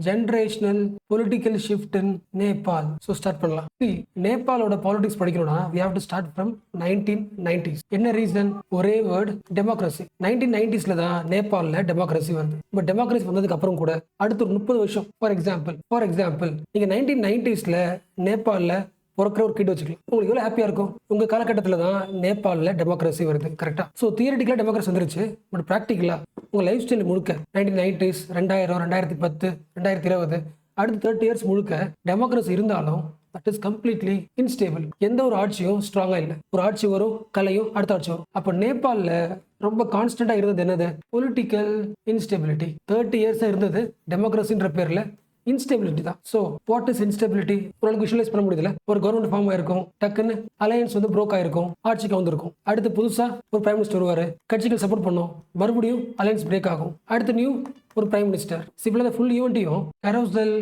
Generational political shift in Nepal. So start பண்ணலாம். நேபாளோட politics படிக்கணும்னா we have to start from 1990s. என்ன reason? ஒரே word, democracy. 1990ஸ்ல தான் நேபாளில் டெமோக்ரஸி வருது. பட் டெமோக்ரஸி வந்ததுக்கு அப்புறம் கூட அடுத்த ஒரு 30 வருஷம், ஃபார் எக்ஸாம்பிள் நீங்க 1990ஸ்ல நேபாளில் பிறக்கிற ஒரு கிட் வச்சுக்கலாம். உங்களுக்கு எவ்வளோ ஹாப்பியாக இருக்கும்? உங்க காலகட்டத்தில் தான் நேபாளில் டெமோக்ரஸி வருது. கரெக்டா? ஸோ தியரிட்டிக்கலாக டெமோக்ரஸி வந்துருச்சு. பட் ப்ராக்டிக்கலா உங்க லைஃப் ஸ்டைல் முழுக்க 1990s, 2000, 2010, 2020 அடுத்த 30 இயர்ஸ் முழுக்க டெமோக்ரஸி இருந்தாலும் தட் இஸ் கம்ப்ளீட்லி இன்ஸ்டேபிள். எந்த ஒரு ஆட்சியும் ஸ்ட்ராங்கா இல்லை. ஒரு ஆட்சி வரும், கலையும், அடுத்த ஆட்சி வரும். அப்போ நேபாளில் ரொம்ப கான்ஸ்டன்டா இருந்தது என்னது? Political instability. 30 இயர்ஸா இருந்தது டெமோக்ரஸின்ற பேர்ல இன்ஸ்டெபிலிட்டி தான். So what is instability? ஓரளவுக்கு விஷுவலைஸ் பண்ண முடியுதுல. ஒரு கவர்மெண்ட் ஃபார்ம் ஆயிருக்கும், டக்குன்னு அலையன்ஸ் வந்து ப்ரோக் ஆயிருக்கும், ஆட்சிக்கு வந்திருக்கும். அடுத்து புதுசா ஒரு பிரைம் மினிஸ்டர் வருவாரு, கட்சிகள் சப்போர்ட் பண்ணும், மறுபடியும் அலையன்ஸ் பிரேக் ஆகும். அடுத்து நியூ ஒரு பிரைம் மினிஸ்டர். சிம்பிளா ஃபுல் ஈவெண்ட்டையும் கரோசல்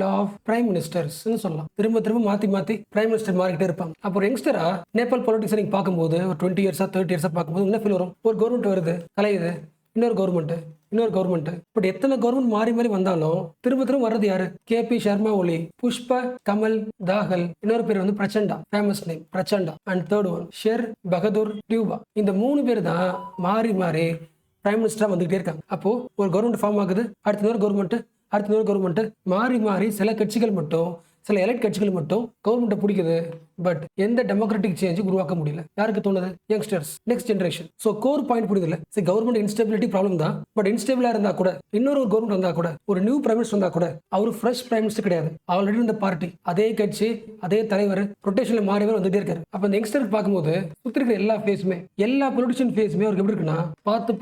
லா ஆஃப் பிரைம் மினிஸ்டர்ஸ் சொல்லலாம். திரும்ப மாத்தி பிரைம் மினிஸ்டர் மாறிக்கிட்டே இருப்பாங்க. அப்போ ஒரு யங்ஸ்டரா நேபாள் பாலிடிக்ஸ் நீங்க பார்க்கும்போது ஒரு 20 இயர்ஸா 30 இயர்ஸா பார்க்கும்போது என்ன ஃபீல் வரும்? ஒரு கவர்மெண்ட் வருது, கலையுது, இன்னொரு கவர்மெண்ட். பட் எத்தனை கவர்மெண்ட் மாறி வந்தாலும் திரும்ப வர்றது யாரு? KP சர்மா ஒலி, புஷ்ப கமல் தாகல், இன்னொரு பேர் வந்து Prachanda, famous name Prachanda, and third one Sher Bahadur Deuba. இந்த 3 பேர் தான் மாறி பிரைம் மினிஸ்டரா வந்துகிட்டே இருக்காங்க. அப்போ ஒரு கவர்மெண்ட் ஃபார்ம் ஆகுது, அடுத்த இன்னொரு கவர்மெண்ட் மாறி சில கட்சிகள் மட்டும், சில எலைட் கட்சிகள் மட்டும் கவர்மெண்ட்டை பிடிக்குது. பட் எந்த டெமோக்ராட்டிக் சேஞ்ச் உருவாக்க முடியல. யாருக்கு தோணுது? Youngsters, next generation. So core point புரியுதுல. சரி, கவர்மெண்ட் இன்ஸ்டெபிலிட்டி ப்ராப்ளம் தான். பட் இன்ஸ்டெபிளா இருந்தா கூட, இன்னொரு கவர்மெண்ட் வந்தா கூட, ஒரு நியூ பிரைம் மினிஸ்டர் வந்தா கூட, அவர் ஃப்ரெஷ் பிரைம் மினிஸ்டர் கிடையாது. ஆல்ரெடி இந்த பார்ட்டி, அதே கட்சி, அதே தலைவர், ரொட்டேஷன்ல மாறி வந்துட்டே இருக்காரு. அப்ப இந்த யங்ஸ்டர் பார்க்கும்போது சுத்தி இருக்கிற எல்லா ஃபேஸுமே, எல்லா பொலிட்டிஷியன் ஃபேஸுமே அவருக்கு எப்படி இருக்குன்னா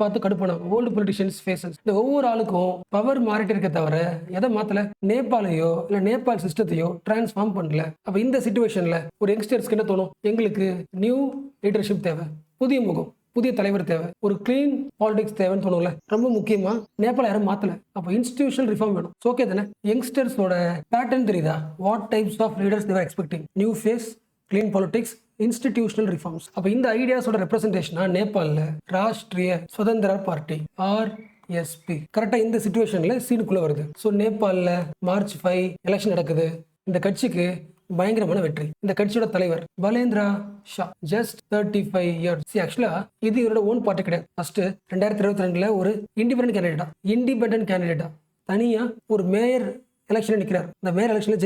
பார்த்து கடுப்பான ஓல்டு பொலிட்டிஷியன்ஸ் ஃபேஸஸ். இந்த ஒவ்வொரு ஆளுக்கும் பவர் மாறிட்டு இருக்க தவிர எதை மாத்தல? நேபாளையோ இல்ல நேபாள் சிஸ்டத்தையோ டிரான்ஸ்ஃபார்ம் பண்ணல. அப்ப இந்த சிச்சுவேஷன்ல ஒரு யங்ஸ்டர்ஸ்க்கு என்ன தோணும்? எங்களுக்கு நியூ லீடர்ஷிப் தேவை, புதிய முகம், புதிய தலைவர் தேவை, ஒரு கிளீன் பாலிடிக்ஸ் தேவைன்னு தோணும்ல. ரொம்ப முக்கியமா நேபாள யாரும் மாத்தல. அப்ப இன்ஸ்டிடியூஷனல் ரிஃபார்ம் வேணும். ஓகே தானே? யங்ஸ்டர்ஸோட பேட்டர்ன் தெரியுதா? What types of leaders they are expecting? New face, clean politics, institutional reforms. அப்ப இந்த ஐடியாஸோட ரெப்ரசன்டேஷனா நேபாளில் ராஷ்ட்ரிய சுதந்திர பார்ட்டி RSP கரெக்டா இந்த சிச்சுவேஷன்ல சீனுக்குள்ள வருது. ஸோ நேபாளில் March 5 எலெக்ஷன் நடக்குது. இந்த கட்சிக்கு பயங்கரமான வெற்றி. இந்த கட்சியோட தலைவர் பலேந்திரா ஷா, ஜஸ்ட் 35 இயர்ஸ். ஆக்சுவலா இது இவரோட ஓன் பார்ட்டி கிடையாது. ஃபர்ஸ்ட் 2022 ஒரு இண்டிபெண்டன்ட் கேண்டிடேட்டா தனியா ஒரு மேயர் எலெக்ஷன் நிற்கிறார். இந்த மேயர் எலெக்ஷன்ல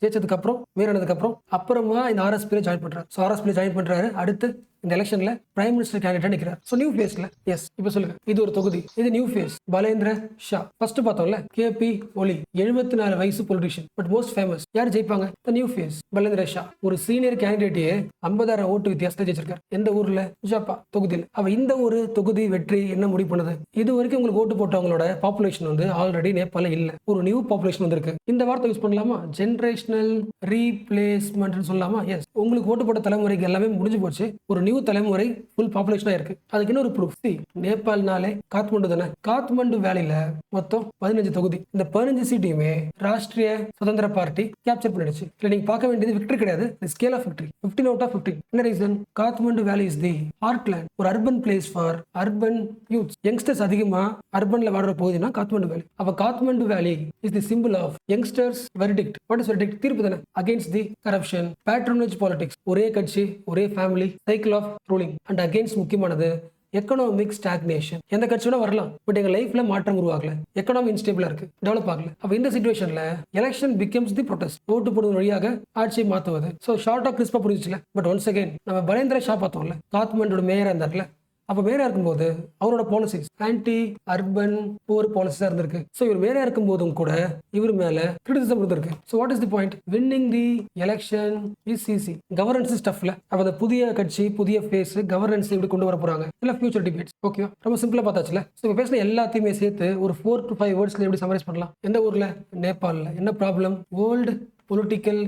ஜெயிச்சதுக்கு அப்புறம், மேயர் ஆனதுக்கு அப்புறமா இந்த RSP ஜாயின் பண்றாரு. ஸோ RSP ஜாயின் பண்றாரு. அடுத்து இந்த எலெக்ஷன்ல பிரைம் மினிஸ்டர் கேண்டிடேட்டா நிற்கிறார். ஸோ நியூ ஃபேஸ்ல எஸ். இப்போ சொல்லுங்க, இது ஒரு தொகுதி, இது new face. Balendra Shah first பார்த்தோம்ல, KP ஒலி 74 வயசு பொலிட்டிஷியன், பட் மோஸ்ட் ஃபேமஸ். யார் ஜெயிப்பாங்க? New face Balendra Shah. ஒரு சீனியர் கேண்டிடேட்டே 50,000 ஓட்டு வித்தியாசத்தை ஜெயிச்சிருக்காரு. எந்த ஊர்ல? ஜப்பா தொகுதியில். அவ இந்த ஒரு தொகுதி வெற்றி என்ன முடிவு பண்ணுது? இது வரைக்கும் உங்களுக்கு ஓட்டு போட்டவங்களோட பாப்புலேஷன் வந்து ஆல்ரெடி நேபாள இல்ல, ஒரு நியூ பாப்புலேஷன் வந்திருக்கு. இந்த வார்த்தை யூஸ் பண்ணலாமா? ஜெனரேஷனல் ரீப்ளேஸ்மெண்ட் சொல்லலாமா? எஸ். உங்களுக்கு ஓட்டு போட்ட தலைமுறைக்கு எல்லாமே முடிஞ்சு போச்சு. ஒரு நியூ தலைமுறை ஃபுல் பாப்புலேஷனா இருக்கு. அதுக்கு இன்னொரு ப்ரூஃப். நேபாள்னாலே காத்மண்டு தானே. காத்மண்டு வேலையில மொத்தம் 15 தொகுதி. இந்த 15 சீட்டையுமே ராஷ்ட்ரிய சுதந்திர பார்ட்டி கேப்சர் பண்ணிடுச்சு. இல்ல நீங்க பார்க்க வேண்டியது விக்டரி கிடையாது, scale of victory. 15 out of 15. என்ன reason? Kathmandu valley is the heartland, ஒரு urban place for urban youths. Youngsters அதிகமா அர்பன்ல வாழ்ற போகுதுன்னா காத்மண்டு வேலி. அப்ப Kathmandu valley is the simple of youngsters verdict. What is verdict? தீர்ப்பு தானே. Against the corruption, patronage politics, ஒரே கட்சி, ஒரே family, cycle of ruling, and against முக்கியமானது எக்கனாமிக் ஸ்டாக்னேஷன். எந்த கட்சியோட வரலாம், பட் எங்க லைஃப்ல மாற்றம் உருவாகல, எக்கனாமி இன்ஸ்டேபிளா இருக்கு, டெவலப் ஆகல. அப்ப இந்த சிச்சுவேஷன்ல எலெக்ஷன் பிகம்ஸ் தி ப்ரொடெஸ்ட். ஓட்டு போடுவது வழியாக ஆட்சியை மாத்துவது. ஸோ ஷார்ட்டா கிறிஸ்பா புரிஞ்சுச்சுல. பட் ஒன்ஸ் அகைன் நம்ம பலேந்திர ஷா பார்த்தோம்ல, காத்மண்டோட மேயரா இருந்தார்ல. அப்ப மேயரா இருக்கும்போது அவரோட பாலிசிஸ் ஆன்டி அர்பன் போர் பாலிசிஸா இருந்திருக்கு. ஸோ இவர் மேயரா இருக்கும் போதும் கூட இவர் மேல கிரிட்டிசிசம் இருந்திருக்கு. So what is the point? Winning the election is easy, governance ஸ்டஃப்ல. அப்ப அந்த புதிய கட்சி, புதிய ஃபேஸ், கவர்னன்ஸ் எப்படி கொண்டு வர போறாங்க, இல்ல ஃபியூச்சர் டிபேட்ஸ். ஓகே, ரொம்ப சிம்பிளா பார்த்தாச்சுல. ஸோ இப்போ பேசின எல்லாத்தையுமே சேர்த்து ஒரு 4 to 5 வேர்ட்ஸ்ல எப்படி சமரைஸ் பண்ணலாம்? எந்த ஊர்ல? நேபாளில். என்ன problem? World political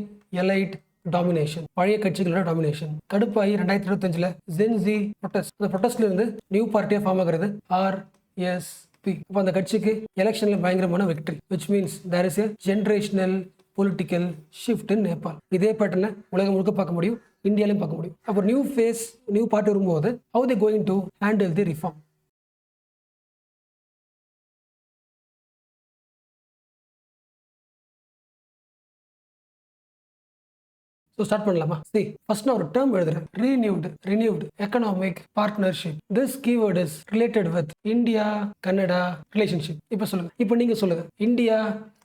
elite domination, பழைய கட்சிகளோட டாமினேஷன். கடுப்பாயி 2025 gen Z protest. அந்த ப்ரொடெஸ்ட்ல இருந்து நியூ பார்ட்டியா ஃபார்ம் ஆகிறது RSP. அப்ப அந்த கட்சிக்கு எலெக்ஷன்ல பயங்கரமான victory, which means there is a generational political shift in Nepal. இதே பேட்டர்னை உலகம் முழுக்க பார்க்க முடியும், இந்தியாலையும் பார்க்க முடியும். அப்போ நியூ ஃபேஸ், நியூ பார்ட்டி வரும்போது how they going to handle the reform? So start பண்ணலாமா? சரி, ஃபர்ஸ்ட் நான் ஒரு டேர்ம் எழுதுறேன். Renewed economic partnership. This keyword is related with India Canada relationship. இப்போ சொல்லுங்க, இப்போ நீங்க சொல்லுங்க, இந்தியா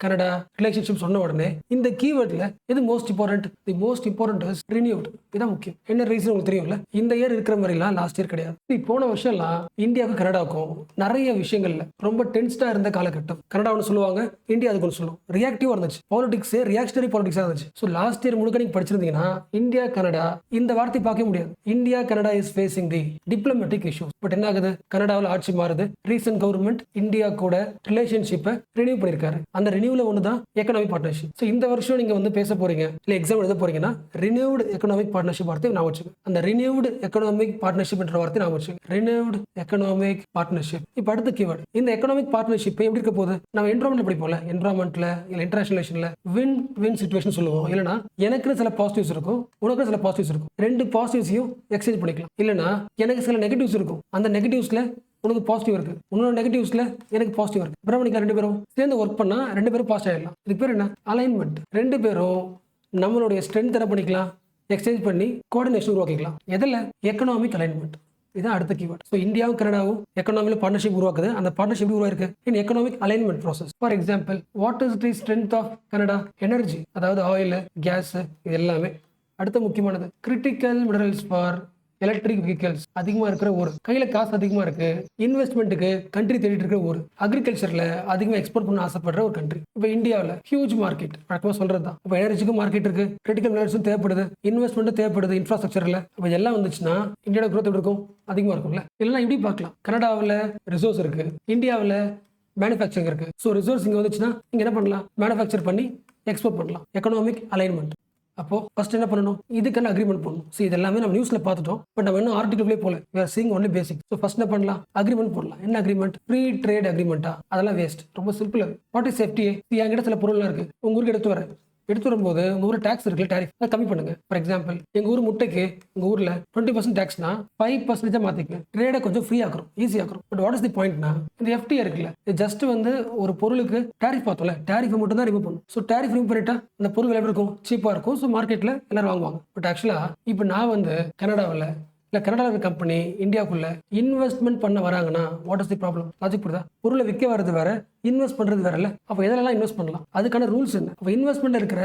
கனடா ரிலேஷன்ஷிப் சொன்ன உடனே இந்த கீவேர்ட்ல எது most important? The most important is renewed. இதான் முக்கியம். என்ன ரீசன் உங்களுக்கு தெரியும்ல? இந்த இயர் இருக்கிற மாதிரிலாம் லாஸ்ட் இயர் கிடையாது. போன வருஷம்லாம் இந்தியாவுக்கும் கனடாவுக்கும் நிறைய விஷயங்கள்ல ரொம்ப டென்ஸ்டா இருந்த காலகட்டம். கனடா ஒன்று சொல்லுவாங்க, இந்தியா அதுக்கு ஒன்று சொல்லுவோம். ரியாக்டிவா இருந்துச்சு, பாலிடிக்ஸ் ரியாக்ஷனரி பாலிடிக்ஸா இருந்துச்சு. ஸோ லாஸ்ட் இயர் முழுக்க நீங்க படிச்சிருந்தீங்கன்னா இந்தியா கனடா இந்த வார்த்தை பார்க்க முடியாது. India Canada is facing the diplomatic issues. But என்ன ஆகுது? கனடாவில் ஆட்சி மாறுது. ரீசன்ட் கவர்மெண்ட் இந்தியா கூட ரிலேஷன்ஷிப்பை ரினியூ பண்ணிருக்காரு. அந்த ரினியூல ஒன்று தான் எக்கனாமிக் பார்ட்னர்ஷிப். ஸோ இந்த வருஷம் நீங்க வந்து பேச போறீங்க, இல்லை எக்ஸாம் எழுத போறீங்கன்னா ரினியூவ்டு எக்கனாமிக் பார்ட்னர்ஷிப் வார்த்தை நான் வச்சுக்கோங்க. அந்த ரினியூவ்டு எக்கனாமிக் பார்ட்னர்ஷிப் என்ற வார்த்தை நான் வச்சுக்கோங்க. ரினியூவ்டு எக்கனாமிக் பார்ட்னர்ஷிப். இப்போ அடுத்த கீவேர்டு, இந்த எக்கனாமிக் பார்ட்னர்ஷிப் எப்படி இருக்க போகுது? நம்ம என்விரான்மெண்ட் படிப்போம்ல, என்விரான்மெண்ட்ல இல்லை இன்டர்நேஷனல் வின் வின் சிச்சுவேஷன் சொல்லுவோம். இல்லைனா எனக்கு சில பாசிட்டிவ்ஸ் இருக்கும், உனக்கு சில பாசிட்டிவ்ஸ் இருக்கும். ரெண்டு பாசிட்டிவ்ஸையும் எக்ஸ்சேஞ்ச் பண்ணிக்கலாம். இல்லைனா எனக்கு சில நெகட்டிவ்ஸ் இருக்கும், அந்த நெகட்டிவ்ஸ்ல உனக்கு பாசிட்டிவ் இருக்கு, உன்னோட நெகட்டிவ்ஸ்ல எனக்கு பாசிட்டிவ் இருக்கு. அப்புறம் பண்ணிக்கலாம், ரெண்டு பேரும் சேர்ந்து ஒர்க் பண்ணா ரெண்டு பேரும் பாசிட்டிவ் ஆயிடலாம். இதுக்கு பேர் என்ன? அலைன்மெண்ட். ரெண்டு பேரும் நம்மளுடைய ஸ்ட்ரென்த் என்ன பண்ணிக்கலாம்? எக்ஸ்சேஞ்ச் பண்ணி கோஆர்டினேஷன் உருவாக்கிக்கலாம். எதில்? Economic alignment. இதான் அடுத்த கீவேர்ட். ஸோ இந்தியாவும் கனடாவும் எக்கனாமிக் பார்ட்னர்ஷிப் உருவாக்குது. அந்த பார்ட்னர்ஷிப் உருவாயிருக்கு in economic alignment process. For example, what is the strength of Canada? Energy, அதாவது ஆயில், கேஸ், இது எல்லாமே. அடுத்த முக்கியமானது, critical minerals for electric vehicles. அதிகமா இருக்கிற ஊர், கையில காசு அதிகமா இருக்கு, இன்வெஸ்ட்மெண்ட்டுக்கு கண்ட்ரி தேடிட்டு இருக்கிற ஊர், அக்ரிகல்ச்சர்ல அதிகமா எக்ஸ்போர்ட் பண்ண ஆசைப்படுற ஒரு கண்ட்ரி. இப்போ இந்தியாவில் ஹியூஜ் மார்க்கெட், வழக்கமா சொல்றது தான். இப்போ எனர்ஜிக்கும் மார்க்கெட் இருக்கு, கிரிட்டிக்கல் மினரல்ஸும் தேவைப்படுது, இன்வெஸ்ட்மெண்ட்டும் தேவைப்படுது இன்ஃப்ராஸ்ட்ரக்சர்ல. இப்போ எல்லாம் வந்துச்சுன்னா இந்தியாவோட growth எப்படி இருக்கும்? அதிகமா இருக்கும்ல. இல்லைன்னா இப்படி பார்க்கலாம், கனடாவில் ரிசோர்ஸ் இருக்கு, இந்தியாவில் மேனுஃபேக்சரிங் இருக்கு. ஸோ ரிசோர்ஸ் இங்கே வந்துச்சுன்னா இங்கே என்ன பண்ணலாம்? மேனுஃபேக்சர் பண்ணி எக்ஸ்போர்ட் பண்ணலாம். Economic alignment. அப்போ ஃபர்ஸ்ட் என்ன பண்ணணும்? இதுக்கான அக்ரிமெண்ட் பண்ணணும். ஸோ இது எல்லாமே நம்ம நியூஸ்ல பார்த்துட்டோம், பட் நம்ம இன்னும் ஆர்டிகல்லே போல. we are seeing only basic. So first என்ன பண்ணலாம்? அக்ரிமெண்ட் போடலாம். என்ன அக்ரிமெண்ட்? Free trade அக்ரிமெண்ட்டா? அதெல்லாம் வேஸ்ட், ரொம்ப சிம்பிள். What is FTA? என்கிட்ட சில பொருள்லாம் இருக்கு, உங்க ஊருக்கு எடுத்து வரும்போது உங்க ஊர்ல டாக்ஸ் இருக்குல்ல, டாரிஃப், அதை கம்மி பண்ணுங்க. ஃபார் எக்ஸாம்பிள், எங்க ஊர் முட்டைக்கு உங்க ஊர்ல 20% டாக்ஸ்னா 5% மாத்திக்க, ட்ரேடை கொஞ்சம் ஃப்ரீ ஆக்குறோம், ஈஸி ஆக்குறோம். பட் வாட் இஸ் தி பாயிண்ட்னா, இந்த FTA இருக்குல்ல, இது ஜஸ்ட் வந்து ஒரு பொருளுக்கு டாரிஃப் பார்த்தோம்ல, டாரிஃப் மட்டும் தான் ரிமூவ் பண்ணும். ஸோ டாரிஃப் ரிமூவ் பண்ணிட்டா அந்த பொருள் எப்படி இருக்கும்? சீப்பா இருக்கும். ஸோ மார்க்கெட்ல எல்லாரும் வாங்குவாங்க. பட் ஆக்சுவலா இப்போ நான் வந்து கனடாவில் இல்லை கனடாவில் கம்பெனி இந்தியாவுக்குள்ள இன்வெஸ்ட்மெண்ட் பண்ண வராங்கன்னா what is the problem? Logic புரியுதா? பொருளை விற்க வர்றது வேற, இன்வெஸ்ட் பண்றது வேற இல்லை. அப்போ எதெல்லாம் இன்வெஸ்ட் பண்ணலாம்? அதுக்கான ரூல்ஸ் என்ன? அப்போ இன்வெஸ்ட்மெண்ட் இருக்கிற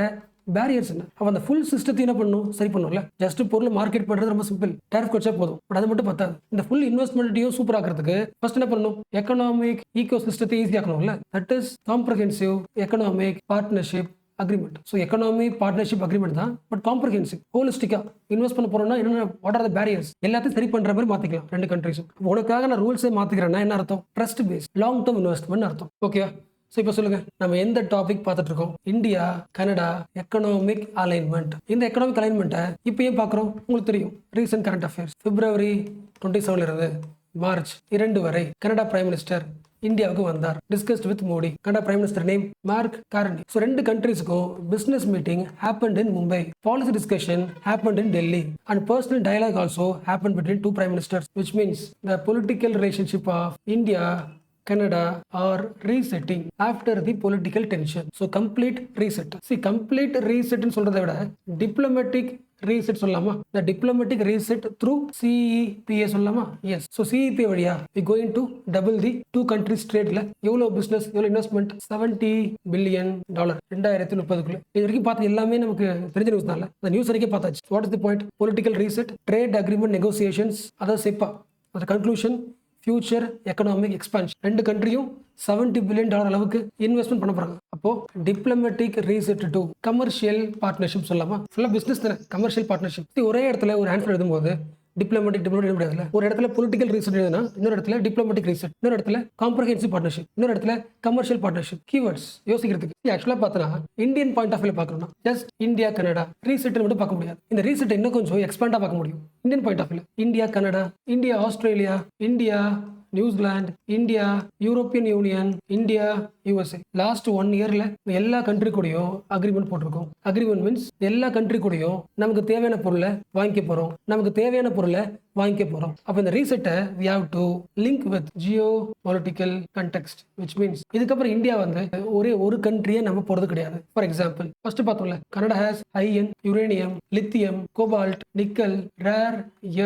பேரியர்ஸ் என்ன? அப்போ அந்த ஃபுல் சிஸ்டத்தை என்ன பண்ணணும்? சரி பண்ணும்ல. ஜஸ்ட் பொருள் மார்க்கெட் பண்றது ரொம்ப சிம்பிள், டாரிஃப் வச்சா போதும். பட் அது மட்டும் பத்தாது. இந்த ஃபுல் இன்வெஸ்ட்மெண்ட்டையும் சூப்பர் ஆக்கிறதுக்கு ஃபர்ஸ்ட் என்ன பண்ணணும்? எக்கனாமிக் ஈகோ சிஸ்டத்தை ஈஸி ஆக்கணும்ல. That is comprehensive economic partnership agreement. So economic partnership agreement தான், பட் காம்ப்ரஹென்சிவ், ஹோலிஸ்டிக்கா இன்வெஸ்ட் பண்ண போறோம்னா என்ன, வாட் ஆர் த பேரியர்ஸ், எல்லாத்தையும் சரி பண்ற மாதிரி மாத்திக்கலாம் ரெண்டு கண்ட்ரிஸும். உனக்காக நான் ரூல்ஸே மாத்திக்கிறேன்னா என்ன அர்த்தம்? Trust base, long term investment அர்த்தம். ஓகே, ஸோ இப்போ சொல்லுங்க, நம்ம எந்த டாபிக் பார்த்துட்டு இருக்கோம்? India Canada economic alignment. இந்த எக்கனாமிக் அலைன்மெண்ட்டை இப்போ ஏன் பார்க்குறோம்? உங்களுக்கு தெரியும், ரீசன்ட் கரண்ட் அஃபேர்ஸ். February 27 இருந்து March 2 வரை கனடா பிரைம் மினிஸ்டர் இந்தியாவுக்கு வந்தார். Discussed with Modi. Canada prime minister name Mark Carney. So ரெண்டு கண்ட்ரீஸ்க்கும் business meeting happened in Mumbai. Policy discussion happened in Delhi. And personal dialogue also happened between two prime ministers, which means the political relationship of India Canada are resetting after the political tension. So complete reset. See, complete reset ன்னு சொல்றதை விட diplomatic reset சொல்லலாமா? The diplomatic reset through CEPA சொல்லலாமா? Yes. So CEPA வழியா we going to double the two countries tradeல எவ்வளவு business, எவ்வளவு investment? $70 billion 2030க்குள்ள. இது வரைக்கும் பார்த்து எல்லாமே நமக்கு தெரிஞ்ச நியூஸ் தான். அந்த நியூஸ் வரைக்கும் பார்த்தாச்சு. What is the point? Political reset, trade agreement negotiations, அதாவது செப்பா. அந்த கன்க்ளூஷன், ஃபியூச்சர் எக்கனாமிக் எக்ஸ்பான்ஷன். ரெண்டு கண்ட்ரியும் $70 billion அளவுக்கு இன்வெஸ்ட்மெண்ட் பண்ண போறாங்க. அப்போ diplomatic reset to commercial partnership சொல்லலாமா? ஃபுல்லா பிசினஸ் தானே, கமர்ஷியல் பார்ட்னர்ஷிப். ஒரே இடத்துல ஒரு ஆன்சர் எழுதும்போது டிப்ளமேட்டிக் முடியாதுல. ஒரு இடத்துல பொலிட்டிக்கல் ரீசெட் எழுதுனா, இன்னொரு இடத்துல டிப்ளமேட்டிக் ரீசெட், இன்னொரு இடத்துல காம்ப்ரஹென்சிவ் பார்ட்னர்ஷிப், இன்னொரு இடத்துல கமர்ஷியல் பார்ட்னர்ஷிப். கீவேர்ட்ஸ் யோசிக்கிறதுக்கு. ஆக்சுவலா பார்த்தனா இந்தியன் பாயிண்ட் ஆஃப் வியூல பார்க்கணும்னா ஜஸ்ட் இந்தியா கனடா ரீசெட் மட்டும் பார்க்க முடியாது. இந்த ரீசெட் இன்னும் கொஞ்சம் எக்ஸ்பேண்டா பார்க்க முடியும். இந்தியன் பாயிண்ட் ஆஃப் வியூல India Canada, India Australia, India New Zealand, India European Union, India USA last 1 இயர்ல எல்லா கண்ட்ரி கூடயும் அக்ரிமெண்ட் போட்டிருக்கோம். அக்ரிமெண்ட் மீன்ஸ் எல்லா கண்ட்ரி கூடயும் நமக்கு தேவையான பொருளை வாங்கிக்க போறோம், நமக்கு தேவையான பொருளை வாங்கிக்க போறோம். அப்ப இந்த ரீசெட்டை we have to link with geopolitical context, which means இதுக்கப்புறம் இந்தியா வந்து ஒரே ஒரு கண்ட்ரியை நம்ம போறது கிடையாது. ஃபார் எக்ஸாம்பிள் ஃபர்ஸ்ட் பார்த்தோம்ல, Canada has high end uranium, lithium, cobalt, nickel, rare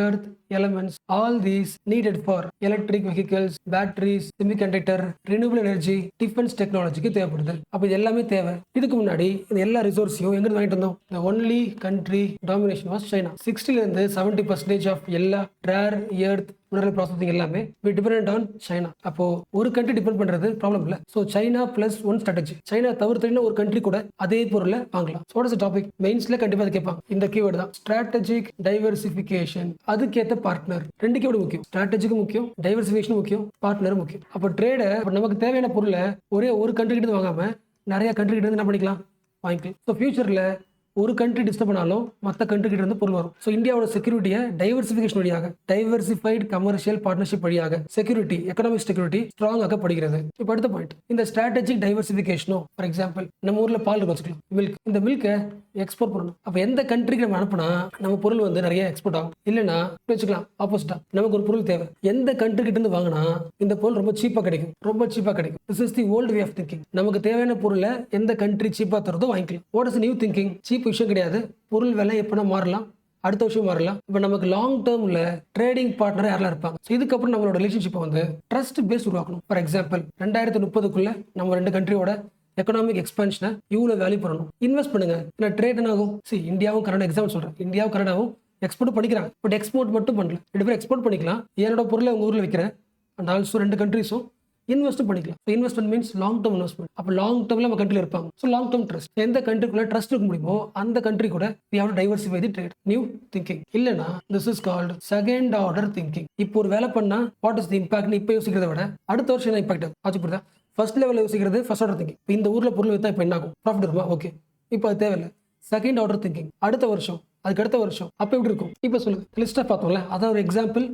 earth elements, all these needed for electric vehicles, batteries, semiconductor, renewable energy, defense technology தேவைப்படுது. அப்ப இது எல்லாமே தேவை. இதுக்கு முன்னாடி இந்த எல்லா ரிசோர்ஸையும் எங்க இருந்து வாங்கிட்டு வந்தோம்? the only country domination was China. 60 ல இருந்து 70% ஆஃப் எல்லா ரேர் எர்த் மினரல் ப்ராசஸிங் எல்லாமே we dependent on China. அப்போ ஒரு கண்ட்ரி டிபெண்ட் பண்றது ப்ராப்ளம் இல்ல. So China plus one strategy. China தவிர்த்து ஒரு கண்ட்ரி கூட அதே பொருளை வாங்கலாம். So what is the topic? மெயின்ஸ்ல கண்டிப்பா அதை கேட்பாங்க. இந்த கீவேர்ட் தான் ஸ்ட்ராட்டஜிக் டைவர்சிஃபிகேஷன். அதுக்கேற்ற பார்ட்னர். ரெண்டு கீவேர்டு முக்கியம். ஸ்ட்ராட்டஜிக்கும் முக்கியம், டைவர்சிஃபிகேஷன் முக்கியம், பார்ட்னரும் முக்கியம். அப்போ ட்ரேட நமக்கு தேவையான பொருளை ஒரே ஒரு கண்ட்ரி கிட்ட வாங்காம நிறைய கண்ட்ரி கிட்ட என்ன பண்ணிக்கலாம்? வாங்கிக்கலாம். ஸோ ஃபியூச்சர்ல ஒரு கண்ட்ரி டிஸ்டர்ப் பண்ணாலும் மற்ற கண்ட்ரி கிட்ட இருந்து பொருள் வரும். ஸோ இந்தியாவோட செக்யூரிட்டியை டைவர்சிஃபிகேஷன் வழியாக, டைவர்சிஃபைட் கமர்ஷியல் பார்ட்னர்ஷிப் வழியாக செக்யூரிட்டி, எக்கனாமிக் செக்யூரிட்டி ஸ்ட்ராங் ஆக்கப்படுகிறது. இப்போ அடுத்த பாயிண்ட், இந்த ஸ்ட்ராட்டஜிக் டைவர்சிஃபிகேஷனோ ஃபார் எக்ஸாம்பிள் நம்ம ஊர்ல பால் வச்சுக்கலாம், மில்க். இந்த மில்கை எக்ஸ்போர்ட் பண்ணணும். அப்ப எந்த கண்ட்ரிக்கு நம்ம அனுப்புனா நம்ம பொருள் வந்து நிறைய எக்ஸ்போர்ட் ஆகும். இல்லைன்னா வச்சுக்கலாம் ஆப்போசிட்டா, நமக்கு ஒரு பொருள் தேவை, எந்த கண்ட்ரி கிட்ட இருந்து வாங்கினா இந்த பொருள் ரொம்ப சீப்பா கிடைக்கும், ரொம்ப சீப்பா கிடைக்கும். This is the old way of thinking. நமக்கு தேவையான பொருளை எந்த கண்ட்ரி சீப்பா தரதோ வாங்கிக்கலாம். What is new thinking? Cheap விஷயம் கிடையாது, பொருள் விலை எப்பனா மாறலாம், அடுத்த விஷயம் மாறலாம். இப்போ நமக்கு லாங் டேர்ம்ல ட்ரேடிங் பார்ட்னர் யாரெல்லாம் இருப்பாங்க? இதுக்கப்புறம் நம்மளோட ரிலேஷன்ஷிப்பை வந்து ட்ரஸ்ட் பேஸ் உருவாக்கணும். ஃபார் எக்ஸாம்பிள் 2030க்குள்ள நம்ம ரெண்டு கண்ட்ரியோட எக்கனாமிக் எக்ஸ்பான்ஷனை இவ்வளவு வேல்யூ பண்ணணும். இன்வெஸ்ட் பண்ணுங்க. ஏன்னா ட்ரேட் என்ன ஆகும்? இந்தியாவும் கனடா எக்ஸாம்பிள் சொல்றேன், இந்தியாவும் கனடாவும் எக்ஸ்போர்ட் பண்ணிக்கிறாங்க, பட் எக்ஸ்போர்ட் மட்டும் பண்ணல. ரெண்டு பேரும் எக்ஸ்போர்ட் பண்ணிக்கலாம், என்னோட பொருளை உங்க ஊர்ல வைக்கிறேன், அண்ட் ஆல்சோ ரெண்டு கண்ட்ரிஸும் இன்வெஸ்ட் பண்ணிக்கலாம். Investment means long term investment. அப்போ லாங் டேர்ம்ல நம்ம கண்ட்ரில இருப்பாங்க. So long term trust. எந்த கண்ட்ரிக்குள்ள ட்ரஸ்ட் இருக்க முடியுமோ அந்த கண்ட்ரி கூட we have to diversify the trade. New thinking. இல்லைன்னா this is called second order thinking. இப்போ ஒரு வேலை பண்ணா வாட் இஸ் தி இம்பாக்ட் இப்போ யோசிக்கிறத விட அடுத்த வருஷம் என்ன இம்பாக்ட் ஆச்சு புரியுதா? ஃபர்ஸ்ட் லெவலில் யோசிக்கிறது ஃபர்ஸ்ட் ஆர்டர் திங்கிங். இந்த ஊர்ல பொருள் வித்தா இப்போ என்ன ஆகும்? ப்ராஃபிட் இருக்குமா? ஓகே, இப்போ அது தேவையில்லை. Second order thinking. அடுத்த வருஷம், அதுக்கு அடுத்த வருஷம் அப்போ எப்படி இருக்கும்? இப்போ சொல்லுங்க. லிஸ்டா பார்த்தோம்ல, அதான் ஒரு example.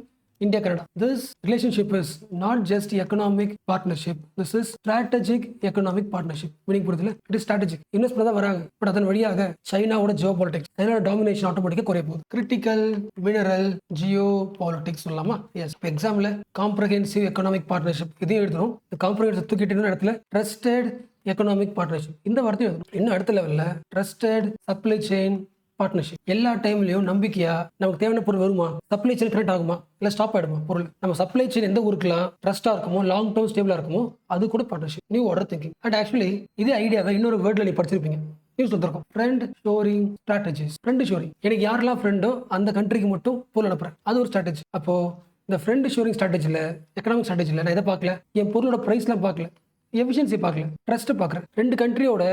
India Canada. This relationship is not just economic partnership. This is strategic economic partnership. Meaning புரியுதுல? It is strategic. இன்வெஸ்ட் பண்ண தான் வராங்க, பட் அதன் வழியாக சைனாவோட ஜியோ பாலிடிக்ஸ், சைனாவோட டாமினேஷன் ஆட்டோமேட்டிக்காக குறைய போகுது. கிரிட்டிக்கல் மினரல் ஜியோ பாலிடிக்ஸ் சொல்லலாமா? எஸ். இப்போ எக்ஸாம்ல காம்ப்ரஹென்சிவ் எக்கனாமிக் பார்ட்னர்ஷிப் இதையும் எழுதணும். காம்ப்ரஹென்சிவ் தூக்கிட்டு இடத்துல ட்ரஸ்டட் எக்கனாமிக் பார்ட்னர்ஷிப் இந்த வார்த்தையும் எழுதணும். இன்னும் அடுத்த லெவலில் ட்ரஸ்டட் சப்ளை செயின் பார்ட்னர்ஷிப். எல்லா டைம்லயும் நம்பிக்கையா நமக்கு தேவையான பொருள் வருமா? சப்ளை செயின் கரெக்ட் ஆகுமா? இல்ல ஸ்டாப் ஆயிடுமா பொருள்? நம்ம சப்ளை செயின் எந்த ஊருக்குலாம் ட்ரஸ்டா இருக்குமோ, லாங் டேர்ம் ஸ்டேபிளா இருக்குமோ, அது கூட partnership. New order thinking. And actually இதே ஐடியாவை இன்னொரு வேர்ட்ல நீ படிச்சிருப்பீங்க, நியூஸ் வந்திருக்கும். Friend shoring strategies. Friend shoring. எனக்கு யாரெல்லாம் ஃப்ரெண்டோ அந்த கண்ட்ரிக்கு மட்டும் பொருள் அனுப்புறேன், அது ஒரு ஸ்ட்ராட்டஜி. அப்போ இந்த ஃப்ரெண்ட் ஷோரிங் ஸ்ட்ராட்டஜில, எக்கனாமிக் ஸ்ட்ராட்டஜில நான் எதை பார்க்கல? என் பொருளோட பிரைஸ்லாம் பார்க்கல, எஃபிஷியன்சி பார்க்கல, ட்ரஸ்ட் பார்க்குறேன். ரெண்டு கண்ட்ரியோட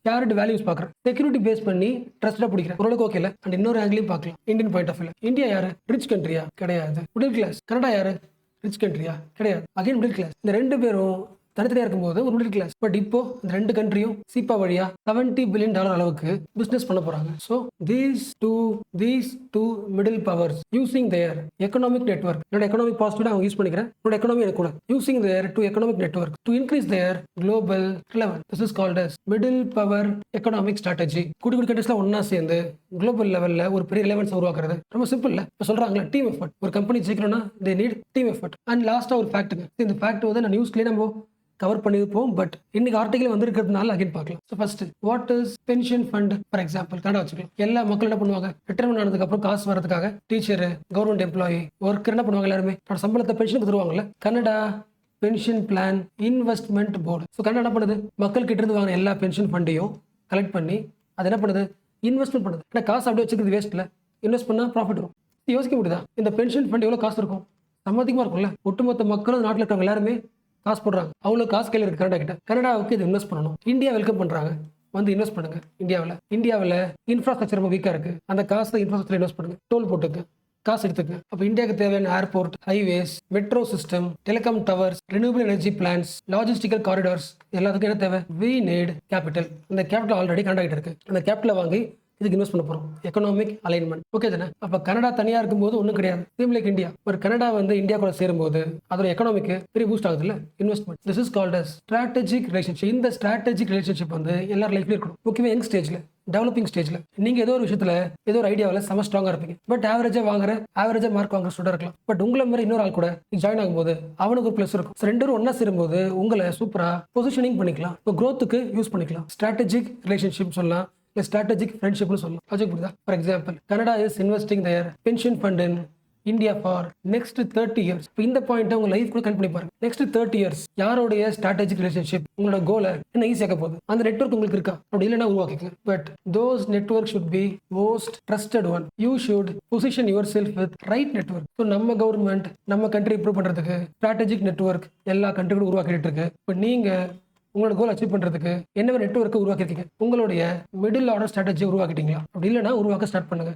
ஷேர்டு வேல்யூஸ் பார்க்குறேன், செக்யூரிட்டி பேஸ் பண்ணி ட்ரஸ்டா பிடிக்கிறேன். ஓரளவுக்கு ஓகேல. அண்ட் இன்னொரு ஆங்கிலையும் பார்க்கலாம். Indian point of view. India யாரு? ரிச் கண்ட்ரியா? கிடையாது. Middle class. கனடா யாரு? ரிச் கண்ட்ரியா? கிடையாது. Again middle class. இந்த ரெண்டு பேரும் தனித்தனியா இருக்கும்போது ஒரு மிடில் கிளாஸ். பட் இப்போ இந்த ரெண்டு கண்ட்ரியும் சீப்பா வழியா $70 பில்லியன் அளவுக்கு பிசினஸ் பண்ண போறாங்க. So these two middle powers using their economic network. என்னோட எக்கனாமிக் பாசிட்டிவ் அவங்க யூஸ் பண்ணிக்கிறேன், என்னோட எக்கனாமி எனக்கு கூட using their to economic network to increase their global relevance. This is called as middle power economic strategy. குடி கண்ட்ரிஸ்லாம் ஒன்னா சேர்ந்து குளோபல் லெவல்ல ஒரு பெரிய ரிலவன்ஸ் உருவாக்குறது ரொம்ப சிம்பிள் இல்ல. இப்போ சொல்றாங்களா டீம் எஃபர்ட். ஒரு கம்பெனி ஜெயிக்கணும்னா they need team effort. And லாஸ்டா ஒரு ஃபேக்ட்டுங்க. இந்த ஃபேக்ட் வந்து நான் நியூஸ்லயே நம்ம கவர் பண்ணியிருப்போம், பட் இன்னைக்கு ஆர்டிகல் வந்திருக்கிறதுனால அகைன் பார்க்கலாம். So first what is pension fund? For example Canada வச்சுக்கலாம். எல்லா மக்கள் என்ன பண்ணுவாங்க? ரிட்டைர்மெண்ட் ஆனதுக்கு அப்புறம் காசு வரதுக்காக டீச்சர், கவர்மெண்ட் எம்ப்ளாயி, ஒர்க்கர் என்ன பண்ணுவாங்க? எல்லாருமே சம்பளத்தை பென்ஷனுக்கு தருவாங்கல்ல. Canada pension plan investment board. So Canada என்ன பண்ணுது? மக்கள் கிட்ட இருந்து வாங்க எல்லா பென்ஷன் ஃபண்டையும் கலெக்ட் பண்ணி அது என்ன பண்ணுது? இன்வெஸ்ட்மெண்ட் பண்ணுது. ஏன்னா காசு அப்படியே வச்சுக்கிறது வேஸ்ட் இல்லை, இன்வெஸ்ட் பண்ணா ப்ராஃபிட் வரும். யோசிக்க முடியுதா? இந்த பென்ஷன் ஃபண்ட் எவ்வளோ காசு இருக்கும்? சம்மதிக்கமா இருக்கும்ல. ஒட்டுமொத்த மக்களும் நாட்டில் இருக்கிறவங்க எல்லாருமே காசு போடுறாங்க. அவ்வளோ காசு கையில் இருக்கு கனடா கிட்ட. கனடாவுக்கு இது இன்வெஸ்ட் பண்ணணும். இந்தியா வெல்கம் பண்றாங்க, வந்து இன்வெஸ்ட் பண்ணுங்க. இந்தியாவில் இன்ஃப்ராஸ்ட்ரக்சர் ரொம்ப வீக்கா இருக்கு, அந்த காசை இன்ஃப்ராஸ்ட்ரக்சர் இன்வெஸ்ட் பண்ணுங்க, டோல் போட்டுங்க, காசு எடுத்துங்க. அப்போ இந்தியாவுக்கு தேவையான airport, highways, metro system, telecom towers, renewable energy plans, logistical corridors எல்லாத்துக்கும் என்ன தேவை? We need capital. இந்த கேபிட்டல் ஆல்ரெடி கனடா கிட்ட இருக்கு. அந்த கேபிட்டலை வாங்கி இதுக்கு இன்வெஸ்ட் பண்ண போறோம். Economic alignment. ஓகே தானே? அப்ப கனடா தனியா இருக்கும்போது ஒன்றும் கிடையாது. Same like India. ஒரு கனடா வந்து இந்தியா கூட சேரும்போது அதோட எக்கனாமிக்கு பெரிய பூஸ்ட் ஆகுது இல்ல, investment. This is called as strategic relationship. இந்த ஸ்ட்ராட்டஜிக் ரிலேஷன்ஷிப் வந்து எல்லார் லைஃப்லயும் இருக்கணும். முக்கியமாக யங் ஸ்டேஜ்ல, டெவலப்பிங் ஸ்டேஜ்ல நீங்க ஏதோ ஒரு விஷயத்துல ஏதோ ஒரு ஐடியாவில் செம ஸ்ட்ராங்கா இருப்பீங்க. பட் ஆவரேஜா மார்க் வாங்குற ஸ்டூடெண்ட் இருக்கலாம். பட் உங்களை மாதிரி இன்னொரு ஆள் கூட ஜாயின் ஆகும்போது அவனுக்கு ஒரு பிளஸ் இருக்கும். ரெண்டு பேரும் ஒன்னா சேரும்போது உங்களை சூப்பரா பொசிஷனிங் பண்ணிக்கலாம், இப்போ growth-க்கு யூஸ் பண்ணிக்கலாம். ஸ்ட்ராட்டஜிக் ரிலேஷன்ஷிப் சொல்லலாம், இல்லை ஸ்ட்ராட்டஜிக் ஃப்ரெண்ட்ஷிப்னு சொல்லலாம். லாஜிக் புரியுதா? For example, Canada is investing their pension fund in India for next 30 years. இப்போ இந்த பாயிண்ட் உங்க லைஃப் கூட கனெக்ட் பண்ணி பாருங்க. நெக்ஸ்ட் 30 years யாரோடைய ஸ்ட்ராட்டஜிக் ரிலேஷன்ஷிப் உங்களோட கோலை என்ன ஈஸியாக்க போகுது? அந்த நெட்வொர்க் உங்களுக்கு இருக்கா? அப்படி இல்லைன்னா உருவாக்கிங்க. But those network should be most trusted one. You should position yourself with right network. So நம்ம கவர்மெண்ட் நம்ம கண்ட்ரி இம்ப்ரூவ் பண்றதுக்கு ஸ்ட்ராட்டஜிக் நெட்வொர்க் எல்லா கண்ட்ரிகளும் உருவாக்கிட்டு இருக்கு. இப்போ நீங்க உங்களோட கோல் அச்சீவ் பண்றதுக்கு என்ன நெட்வொர்க்கை உருவாக்கிருக்கீங்க? உங்களுடைய மிடில் ஆர்டர் ஸ்ட்ராட்டஜியை உருவாக்கிட்டீங்களா? அப்படி இல்லைன்னா உருவாக்க ஸ்டார்ட் பண்ணுங்க.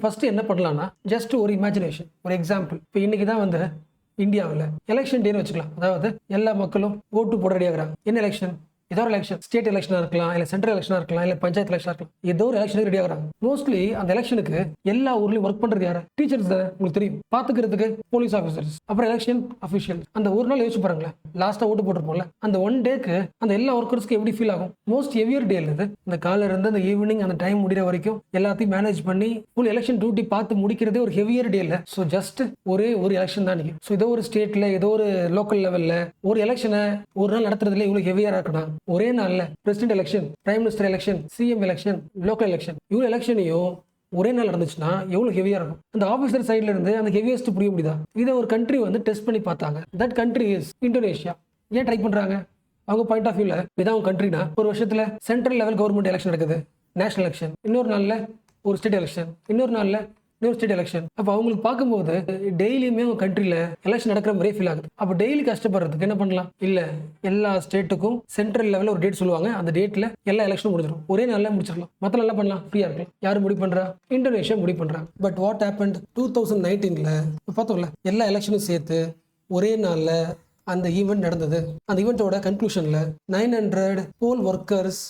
ஃபர்ஸ்ட் என்ன பண்ணலாம்னா, ஜஸ்ட் ஒரு இமேஜினேஷன், ஒரு எக்ஸாம்பிள். இப்போ இன்னைக்கு தான் வந்து இந்தியாவில் எலெக்ஷன் டேன்னு வச்சுக்கலாம். அதாவது எல்லா மக்களும் ஓட்டு போட ரெடி ஆகுறாங்க. என்ன எலெக்ஷன்? ஏதோ ஒரு எலெக்ஷன், ஸ்டேட் எலெக்ஷனாக இருக்கலாம், இல்லை சென்ட்ரல் எலெக்ஷனாக இருக்கலாம், இல்லை பஞ்சாயத்து எலெக்ஷனாக இருக்கலாம். ஏதோ ஒரு எலெக்ஷனுக்கு ரெடி ஆகுறாங்க. மோஸ்ட்லி அந்த எலெக்ஷனுக்கு எல்லா ஊர்லயும் ஒர்க் பண்றது யாரு? டீச்சர்ஸ் தான். உங்களுக்கு தெரியும். பாத்துக்கிறதுக்கு போலீஸ் ஆஃபீஸர்ஸ், அப்புறம் எலெக்ஷன் அஃபிஷியல். அந்த ஒரு நாள் யோசிச்சு பாருங்களேன், லாஸ்டா ஓட்டு போட்டுருப்போம்ல, அந்த ஒன் டேக்கு அந்த எல்லா ஒர்க்கர்ஸ்க்கு எப்படி ஃபீல் ஆகும்? மோஸ்ட் ஹெவியர் டே இது. இந்த காலையில இருந்து அந்த ஈவினிங் அந்த டைம் முடிகிற வரைக்கும் எல்லாத்தையும் மேனேஜ் பண்ணி ஃபுல் எலெக்ஷன் டியூட்டி பார்த்து முடிக்கிறதே ஒரு ஹெவியர் டே இல்லை. ஸோ ஜஸ்ட் ஒரே ஒரு எலெக்ஷன் தான். ஸோ ஏதோ ஒரு ஸ்டேட்ல ஏதோ ஒரு லோக்கல் லெவல்ல ஒரு எலெக்ஷனை ஒரு நாள் நடத்துறதுல இவ்வளவு ஹெவியரா இருக்கணும். ஒரே நாள்ல president election, prime minister election, CM election, local election, இவ்வளவு எலெக்ஷனையும் ஒரே நாள் நடந்துச்சுன்னா எவ்வளவு ஹெவியா இருக்கும்? அந்த ஆபீசர் சைட்ல இருந்து அந்த ஹெவியஸ்ட் புரிய முடியுதா? இதை ஒரு கண்ட்ரி வந்து டெஸ்ட் பண்ணி பார்த்தாங்க. That country is Indonesia. ஏன் ட்ரை பண்றாங்க? அவங்க பாயிண்ட் ஆஃப் வியூல இதான் கண்ட்ரினா, ஒரு வருஷத்துல சென்ட்ரல் லெவல் கவர்மெண்ட் எலெக்ஷன் நடக்குது, நேஷனல் எலெக்ஷன், இன்னொரு நாள்ல ஒரு ஸ்டேட் எலெக்ஷன், இன்னொரு நாள்ல இன்னொரு ஸ்டேட் எலெக்ஷன். அப்போ அவங்களுக்கு பார்க்கும்போது டெய்லியுமே அவங்க கண்ட்ரில எலெக்ஷன் நடக்கிற மாதிரியே ஃபீல் ஆகுது. அப்போ டெய்லி கஷ்டப்படுறதுக்கு என்ன பண்ணலாம்? இல்ல எல்லா ஸ்டேட்டுக்கும் சென்ட்ரல் லெவலில் ஒரு டேட் சொல்லுவாங்க, அந்த டேட்ல எல்லா எலெக்ஷனும் முடிஞ்சிடும், ஒரே நாள்ல முடிச்சிடலாம், மற்ற நல்லா பண்ணலாம், ஃப்ரீயா இருக்கலாம். யாரு முடிவு பண்றா? இந்தோனேஷியா முடிவு பண்றாங்க. பட் வாட் ஹேப்பன்ட் 2019ல பார்த்தோம்ல, எல்லா எலெக்ஷனும் சேர்த்து ஒரே நாள்ல அந்த ஈவெண்ட் நடந்தது. அந்த ஈவெண்ட்டோட கன்க்ளூஷன்ல 900 போல் ஒர்க்கர்ஸ்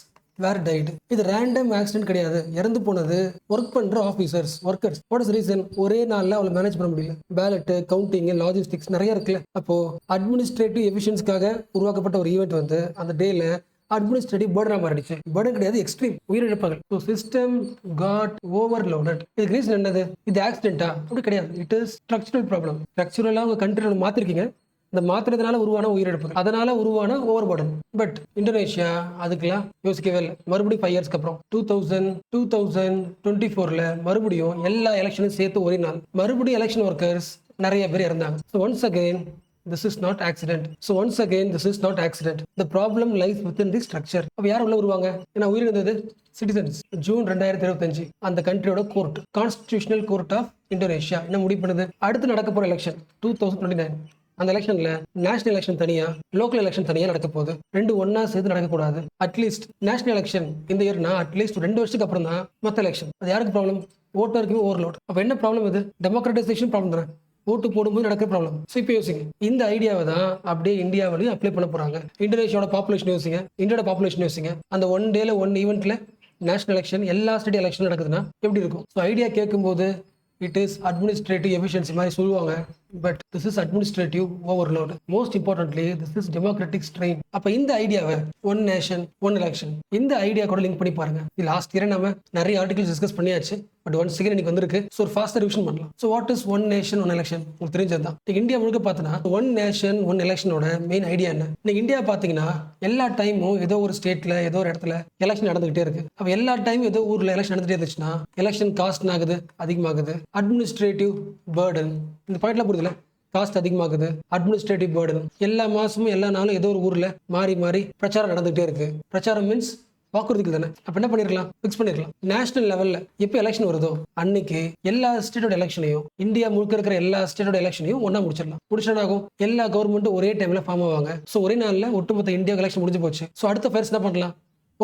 வேர் டைட். இது ரேண்டம் ஆக்சிடென்ட் கிடையாது, இறந்து போனது ஒர்க் பண்ற officers, workers. What is reason? ஒரே நாள்ல அவளை மேனேஜ் பண்ண முடியல. பேலட் கவுண்டிங், லாஜிஸ்டிக்ஸ் நிறைய இருக்குல்ல. அப்போ அட்மினிஸ்ட்ரேட்டிவ் எஃபிஷியன்ஸ்க்காக உருவாக்கப்பட்ட ஒரு ஈவெண்ட் வந்து அந்த டேல அட்மினிஸ்ட்ரேட்டிவ் பர்டனா மாறிடுச்சு. பர்டன் கிடையாது, எக்ஸ்ட்ரீம் உயிரிழப்புகள். So system got overloaded. இதுக்கு ரீசன் என்னது? இது ஆக்சிடென்ட்டா? அப்படி கிடையாது. It is structural problem. ஸ்ட்ரக்சரலா உங்க கண்ட்ரியில் மாத்திருக்கீங்க, இந்த மாத்திரத்தினால உருவான உயிரிழப்புகள், அதனால உருவான ஓவர் பர்டன். பட் இந்தோனேஷியா அதுக்கெல்லாம் யோசிக்கவே இல்லை. மறுபடியும் 5 இயர்ஸ்க்கு அப்புறம் 2024ல மறுபடியும் எல்லா எலெக்ஷனும் சேர்த்து ஒரே நாள் மறுபடியும் எலெக்ஷன் ஒர்க்கர்ஸ் நிறைய பேர் இறந்தாங்க. So once again this is not accident. So once again this is not accident. The problem lies within the structure. அப்ப யார் உள்ள வருவாங்க? ஏன்னா உயிரிழந்தது சிட்டிசன்ஸ். ஜூன் 2025 அந்த கண்ட்ரியோட court, constitutional court of Indonesia என்ன முடிவு பண்ணுது? அடுத்து நடக்க போற எலெக்ஷன் 2029, அந்த எலெக்ஷன்ல நேஷனல் எலெக்ஷன் தனியா, லோக்கல் எலெக்ஷன் தனியா நடக்க போகுது. ரெண்டு ஒன்னா சேர்த்து நடக்கக்கூடாது. அட்லீஸ்ட் நேஷனல் எலெக்ஷன் இந்த இயர்னா அட்லீஸ்ட் 2 வருஷத்துக்கு அப்புறம் தான் மற்ற எலெக்ஷன். அது யாருக்கு ப்ராப்ளம்? ஓட்டருக்கு ஓவர்லோட். அப்ப என்ன ப்ராப்ளம்? இது டெமோக்ரட்டைசேஷன் ப்ராப்ளம் தானே, ஓட்டு போடும்போது நடக்கிற ப்ராப்ளம். ஸோ இப்போ யோசிங்க, இந்த ஐடியாவை தான் அப்படியே இந்தியாவிலையும் அப்ளை பண்ண போறாங்க. இந்தோனேஷியாவோட பாப்புலேஷன் யோசிங்க, இந்தியோட பாப்புலேஷன் யோசிங்க. அந்த ஒன் டேல ஒன் ஈவெண்ட்ல நேஷனல் எலெக்ஷன், எல்லா ஸ்டேட் எலெக்ஷன் நடக்குதுன்னா எப்படி இருக்கும்? ஸோ ஐடியா கேட்கும்போது இட் இஸ் அட்மினிஸ்ட்ரேட்டிவ் எஃபிஷியன்சி மாதிரி சொல்லுவாங்க. But this is administrative overload. Most importantly this is democratic strain. அப்ப இந்த ஐடியாவை ஒன் நேஷன் ஒன் எலெக்ஷன், இந்த ஐடியா கூட லிங்க் பண்ணி பாருங்க. லாஸ்ட் இயர் நம்ம நிறைய ஆர்டிகல்ஸ் டிஸ்கஸ் பண்ணியாச்சு. பட் ஒன் செகண்ட் இன்னைக்கு வந்திருக்கு. ஸோ ஒரு ஃபாஸ்டர் ரிவிஷன் பண்ணலாம். So what is one nation one election? உங்களுக்கு தெரிஞ்சதுதான். இந்தியா முழுக்க பார்த்தோன்னா ஒன் நேஷன் ஒன் எலெக்ஷனோட மெயின் ஐடியா என்ன? இன்னைக்கு இந்தியா பார்த்தீங்கன்னா எல்லா டைமும் ஏதோ ஒரு ஸ்டேட்ல ஏதோ ஒரு இடத்துல எலெக்ஷன் நடந்துகிட்டே இருக்கு. அப்ப எல்லா டைமும் ஏதோ ஊர்ல எலெக்ஷன் நடந்துட்டே இருந்துச்சுன்னா எலெக்ஷன் காஸ்ட் ஆகுது, அதிகமாகுது. அட்மினிஸ்ட்ரேட்டிவ் பர்டன், இந்த பாயிண்ட்லாம் புரியுதுல? காஸ்ட் அதிகமாகுது, அட்மினிஸ்ட்ரேட்டிவ் பர்டன். எல்லா மாசமும் எல்லா நாளும் ஏதோ ஒரு ஊர்ல மாறி மாறி பிரச்சாரம் நடந்துகிட்டே இருக்கு. பிரச்சாரம் மீன்ஸ் வாக்குறுதிகள் தானே. அப்ப என்ன பண்ணிருக்கலாம்? பிக்ஸ் பண்ணிருக்கலாம். நேஷனல் லெவல்ல எப்ப எலெக்ஷன் வருதோ அன்னைக்கு எல்லா ஸ்டேட்டோட எலெக்ஷனையும், இந்தியா முழுக்க இருக்கிற எல்லா ஸ்டேட்டோட எலெக்ஷனையும் ஒன்னா முடிச்சிடலாம். முடிச்சாகும் எல்லா கவர்மெண்ட்டும் ஒரே டைம்ல ஃபார்ம் ஆவாங்க. ஸோ ஒரே நாள்ல ஒட்டுமொத்த இந்தியா எலெக்ஷன் முடிஞ்சு போச்சு. ஸோ அடுத்த ஃபேர்ஸ் என்ன பண்ணலாம்?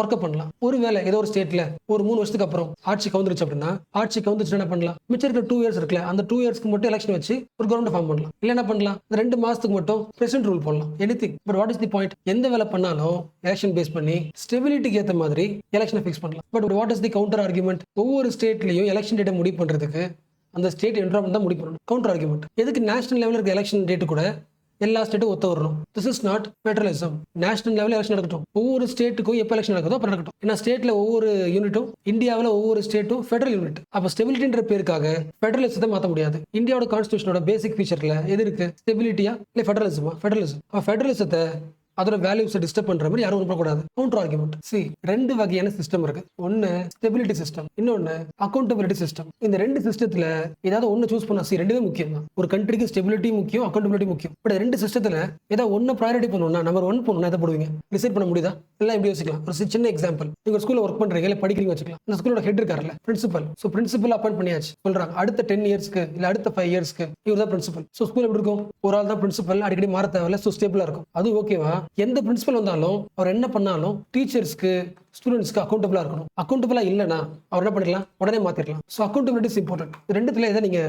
ஒர்க் பண்ணலாம். ஒருவேளை ஏதோ ஒரு ஸ்டேட்ல ஒரு 3 வருஷத்துக்கு அப்புறம் ஆட்சி கவுந்துருச்சு அப்படின்னா, ஆட்சி கவுந்துச்சுன்னா என்ன பண்ணலாம், மிச்சம் இருக்கிற 2 இயர்ஸ் இருக்குல்ல, அந்த 2 இயர்ஸ்க்கு மட்டும் எலெக்ஷன் வச்சு ஒரு கவர்மெண்ட் ஃபார்ம் பண்ணலாம். இல்ல என்ன பண்ணலாம், இந்த 2 மாசத்துக்கு மட்டும் பிரசிடென்ட் ரூல் போடலாம். Anything. But what is the point, எந்த வேலை பண்ணாலும் எலெக்ஷன் பேஸ் பண்ணி ஸ்டெபிலிட்டிக்கு ஏற்ற மாதிரி எலெக்ஷனை ஃபிக்ஸ் பண்ணலாம். But what is the counter argument, ஒவ்வொரு ஸ்டேட்லயும் எலெக்ஷன் டேட்டை முடிவு பண்றதுக்கு அந்த ஸ்டேட் என்வரான்மெண்ட் தான் முடிவு பண்ணணும். கவுண்டர் ஆர்குமெண்ட், எதுக்கு நேஷனல் லெவலில் இருக்க எலெக்ஷன் டேட்டு கூட எல்லா ஸ்டேட்டும் ஒத்து வரணும். This is not federalism. National லெவலில் எலெக்ஷன் நடக்கட்டும், ஒவ்வொரு ஸ்டேட்டுக்கும் எப்போ எலெக்ஷன் நடக்குதோ அப்போ நடக்கட்டும். ஏன்னா ஸ்டேட்ல ஒவ்வொரு யூனிட்டும், இந்தியாவில் ஒவ்வொரு ஸ்டேட்டும் ஃபெடரல் யூனிட். அப்போ ஸ்டெபிலிட்டின்ற பேருக்காக ஃபெடரலிசத்தை மாற்ற முடியாது. இந்தியாவோட கான்ஸ்டியூஷனோட பேசிக் ஃபீச்சர்ல எது இருக்கு, ஸ்டெபிலிட்டியா இல்லை ஃபெடரலிசமா? ஃபெடரலிசம். அப்போ ஃபெடரலிசத்தை அதோட வேல்யூஸை டிஸ்டர்ப் பண்ற மாதிரி யாரும் பண்ணக்கூடாது. Counter argument. ரெண்டு வகையான சிஸ்டம் இருக்கு. ஒன்னு ஸ்டெபிலிட்டி சிஸ்டம், இன்னொன்னு அக்கௌண்டபிலிட்டி சிஸ்டம். இந்த ரெண்டு சிஸ்டத்துல ஏதாவது ஒன்னு சூஸ் பண்ணா ரெண்டுமே முக்கியம் தான். ஒரு கண்ட்ரிக்கு ஸ்டெபிலிட்டி முக்கியம், அக்கௌண்டபிலிட்டி முக்கியம். பட் ரெண்டு சிஸ்டத்துல ஏதாவது ஒன்னு ப்ரையாரிட்டி பண்ணணும்னா நம்பர் 1 பண்ணணும்னா எதை போடுவீங்க, டிசைட் பண்ண முடியுதா? எல்லாம் எப்படி யோசிக்கலாம். ஒரு சின்ன எக்ஸாம்பிள், நீங்க ஒரு ஸ்கூல்ல ஒர்க் பண்றீங்க இல்ல படிக்கிறீங்க வச்சுக்கலாம். அந்த ஸ்கூலோட ஹெட் இருக்காருல்ல, பிரின்சிபல். சோ பிரின்சிபல் அப்பாயிண்ட் பண்ணியாச்சு சொல்றாங்க, அடுத்த 10 இயர்ஸ்க்கு இல்ல அடுத்த 5 இயர்ஸ்க்கு இவர் தான் பிரின்சிபல். சோ ஸ்கூல் எப்படி இருக்கும், ஒரு ஆள் தான் பிரின்சிபல், அடிக்கடி மாற தேவையில்ல, சோ ஸ்டேபிளா இருக்கும். அது ஓகேவா? எந்த பிரின்சிபல் வந்தாலும் அவர் என்ன பண்ணாலும் டீச்சர்ஸ்க்கு ஸ்டூடெண்ட்ஸ்க்கு அக்கௌண்டபிளா இருக்கணும். அக்கௌண்டபிளா இல்லைன்னா அவர் என்ன பண்ணிடலாம், உடனே மாத்திரலாம். So accountability is important. ரெண்டுத்துல எதை நீங்க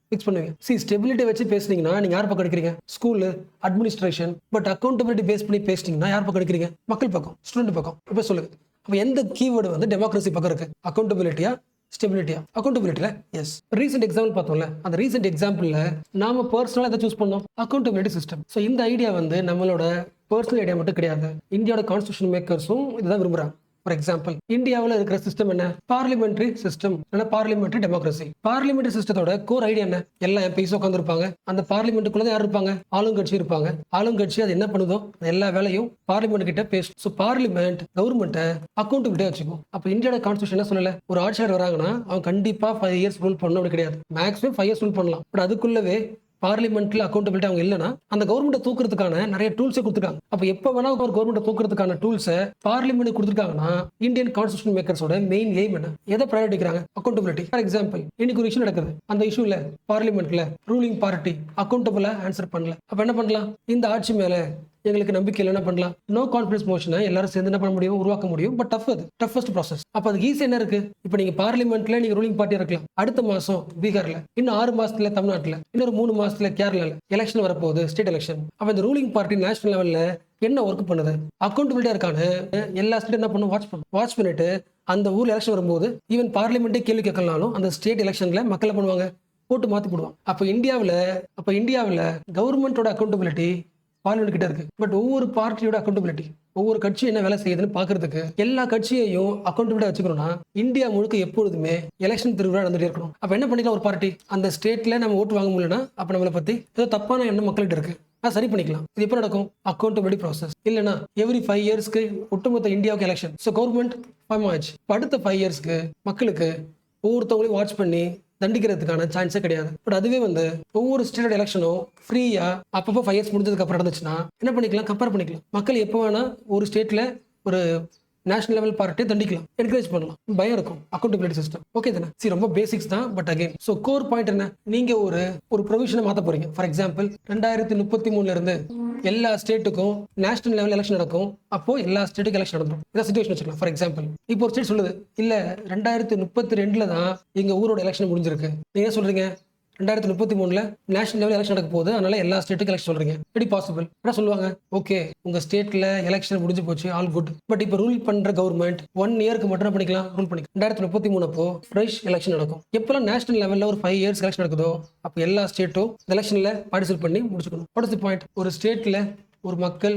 ஃபிக்ஸ் பண்ணுவீங்க? ஸ்டெபிலிட்டி வச்சு பேசுனீங்கன்னா நீங்க யார் பக்கம் எடுக்கிறீங்க, school administration. But accountability base பண்ணி பேசிட்டீங்கன்னா யார் பக்கம் எடுக்கிறீங்க, மக்கள் பக்கம், ஸ்டூடெண்ட் பக்கம். இப்போ சொல்லுங்க, அப்போ எந்த கீவேர்டு வந்து டெமோக்ரஸி பக்கம் இருக்கு, அக்கௌண்டபிலிட்டியா ஸ்டெபிலிட்டியா? அக்கௌண்டபிலிட்டில எஸ். ரீசெண்ட் எக்ஸாம்பிள் பார்த்தோம்ல, அந்த ரீசெண்ட் எக்ஸாம்பிள்ல நாம பர்சனலா எதை சூஸ் பண்ணோம், அக்கௌண்டபிலிட்டி சிஸ்டம். ஸோ இந்த ஐடியா வந்து நம்மளோட பர்சனல் ஐடியா மட்டும் கிடையாது, இந்தியாவோட கான்ஸ்டியூஷன் மேக்கர்ஸும் இதுதான் விரும்புறாங்க. ஃபார் எக்ஸாம்பிள், இந்தியாவில் இருக்கிற சிஸ்டம் என்ன, parliamentary system, parliamentary democracy. Parliamentary சிஸ்டத்தோட கோர் ஐடியா என்ன, எல்லா எம்பிஸ் உட்காந்துருப்பாங்க, அந்த பார்லிமெண்ட்டுக்குள்ள யார் இருப்பாங்க, ஆளுங்கட்சி இருப்பாங்க. ஆளுங்கட்சி அது என்ன பண்ணுதோ எல்லா வேலையும் பார்லிமெண்ட் கிட்ட பேசும். ஸோ பார்லிமெண்ட் கவர்மெண்ட்டை அக்கௌண்டபிலிட்டியா வச்சுக்கும். அப்போ இந்தியாவோட கான்ஸ்டியூஷன் என்ன சொல்லல, ஒரு ஆட்சியாளர் வராங்கன்னா அவங்க கண்டிப்பா 5 இயர்ஸ் ரூல் பண்ணணும் அப்படி கிடையாது. மேக்ஸிமம் 5 இயர்ஸ் ரூல் பண்ணலாம். பட் அதுக்குள்ளவே பார்லிமெண்ட்ல அக்கௌண்டபிலிட்டி அவங்க இல்லைன்னா அந்த கவர்மெண்ட் தூக்குறதுக்கான நிறைய டூல்ஸை கொடுத்துருக்காங்க. அப்ப எப்ப வேணா ஒரு கவர்மெண்ட் தூக்குறதுக்கான டூல்ஸை பார்லிமெண்ட் கொடுத்துருக்காங்கன்னா இந்தியன் கான்ஸ்டியூஷன் மேக்கர்ஸோட மெயின் எய்ம் என்ன, எதை ப்ரையாரிட்டிக்கிறாங்க, அக்கௌண்டபிலிட்டி. ஃபார் எக்ஸாம்பிள், இன்னைக்கு ஒரு இஷ்யூ நடக்குது, அந்த இஷ்யூல பார்லிமெண்ட்ல ரூலிங் பார்ட்டி அக்கௌண்டபிளா ஆன்சர் பண்ணல. அப்ப என்ன பண்ணலாம், இந்த ஆட்சி மேல எங்களுக்கு நம்பிக்கை இல்லை, என்ன பண்ணலாம், நோ கான்ஃபிடன்ஸ் மோஷனை எல்லாரும் சேர்ந்து என்ன பண்ண முடியும், உருவாக்க முடியும். But toughest process. அப்ப அது ஈஸி என்ன இருக்கு, இப்போ நீங்க பார்லிமெண்ட்ல நீங்க ரூலிங் பார்ட்டியா இருக்கலாம், அடுத்த மாசம் பீகார்ல, இன்னும் 6 மாசத்துல தமிழ்நாட்டுல, இன்னொரு 3 மாசத்துல கேரளால எலெக்ஷன் வரப்போகுது, ஸ்டேட் எலெக்ஷன். அப்ப இந்த ரூலிங் பார்ட்டி நேஷனல் லெவல்ல என்ன ஒர்க் பண்ணுது, அக்கௌண்டபிலிட்டியா இருக்கான்னு எல்லா ஸ்டேட் என்ன பண்ணும், வாட்ச் பண்ணிட்டு அந்த ஊர்ல எலெக்ஷன் வரும்போது ஈவன் பார்லிமெண்ட்டே கேள்வி கேட்கலாலும் அந்த ஸ்டேட் எலெக்ஷன்ல மக்கள் பண்ணுவாங்க, போட்டு மாத்தி போடுவாங்க. அப்ப இந்தியாவில் கவர்மெண்டோட அக்கௌண்டபிலிட்டி பார்லிமெண்ட் கிட்ட இருக்கு. பட் ஒவ்வொரு பார்ட்டியோட அக்கௌண்டபிலிட்டி, ஒவ்வொரு கட்சியும் என்ன வேலை செய்யுதுன்னு பாக்குறதுக்கு எல்லா கட்சியையும் அக்கௌண்டபிலிட்டா வச்சுக்கணும்னா இந்தியா முழுக்க எப்பொழுதுமே எலெக்ஷன் திருவிழா நடந்துட்டு இருக்கணும். அப்ப என்ன பண்ணிக்கலாம், ஒரு பார்ட்டி அந்த ஸ்டேட்ல நம்ம ஓட்டு வாங்க முடியலன்னா அப்ப நம்மளை பத்தி ஏதோ தப்பான எண்ணம் மக்கள்கிட்ட இருக்கு, சரி பண்ணிக்கலாம். இது எப்போ நடக்கும், அக்கௌண்டபிலிட்டி ப்ராசஸ். இல்லைன்னா எவ்ரி 5 இயர்ஸ்க்கு ஒட்டுமொத்த இந்தியாவுக்கு எலெக்ஷன். ஸோ கவர்மெண்ட் ஃபார்ம் ஆச்சு, அடுத்த 5 இயர்ஸ்க்கு மக்களுக்கு ஒவ்வொருத்தவங்களையும் வாட்ச் பண்ணி தண்டிக்கிறதுக்கான சான்ஸே கிடையாது. பட் அதுவே வந்து ஒவ்வொரு ஸ்டேட்டோட எலெக்ஷனும் ஃப்ரீயா அப்பப்போ 5 இயர்ஸ் முடிஞ்சதுக்கு அப்புறம் நடந்துச்சுன்னா என்ன பண்ணிக்கலாம், கம்பேர் பண்ணிக்கலாம். மக்கள் எப்போ வேணா ஒரு ஸ்டேட்ல ஒரு நேஷனல் லெவல் பார்ட்டியை தண்டிக்கலாம், என்கரேஜ் பண்ணலாம், பயம் இருக்கும். அக்கௌண்டபிலிட்டி சிஸ்டம் ஓகே தானே? ரொம்ப பேசிக்ஸ் தான். பட் அகைன் கோர் பாயிண்ட் என்ன, நீங்க ஒரு ப்ரொவிஷனை மாத்த போறீங்க. ஃபார் எக்ஸாம்பிள் 2033 இருந்து எல்லா ஸ்டேட்டுக்கும் நேஷனல் லெவல் எலெக்ஷன் நடக்கும். அப்போ எல்லா ஸ்டேட்டுக்கும் எலெக்ஷன் நடந்துடும். இதான் சிச்சுவேஷன் வச்சுக்கலாம். ஃபார் எக்ஸாம்பிள், இப்போ ஒரு ஸ்டேட் சொல்லுது, இல்ல 2032 தான் எங்க ஊரோட எலெக்ஷன் முடிஞ்சிருக்கு. நீங்க என்ன சொல்றீங்க, 2033 நேஷனல் லெவல் எலெக்ஷன் நடக்க போகுது, அதனால எல்லா ஸ்டேட்டுக்கும் எலெக்ஷன் சொல்றீங்க, எப்படி பாசிபிள்? என்ன சொல்லுவாங்க, ஓகே உங்க ஸ்டேட்ல எலெக்ஷன் முடிஞ்சு போச்சு, ஆல் குட். பட் இப்போ ரூல் பண்ற கவர்மெண்ட் 1 இயருக்கு மட்டும் பண்ணிக்கலாம், ரூல் பண்ணிக்கலாம். 2033 அப்போ ஃப்ரெஷ் எலெக்ஷன் நடக்கும். எப்பெல்லாம் நேஷனல் லெவல்ல ஒரு 5 இயர்ஸ் எலெக்ஷன் நடக்குதோ அப்போ எல்லா ஸ்டேட்டும் எலெக்ஷன்ல பார்ட்டிசிபேட் பண்ணி முடிச்சுக்கணும். வாட் இஸ் தி பாயிண்ட், ஒரு ஸ்டேட்ல ஒரு மக்கள்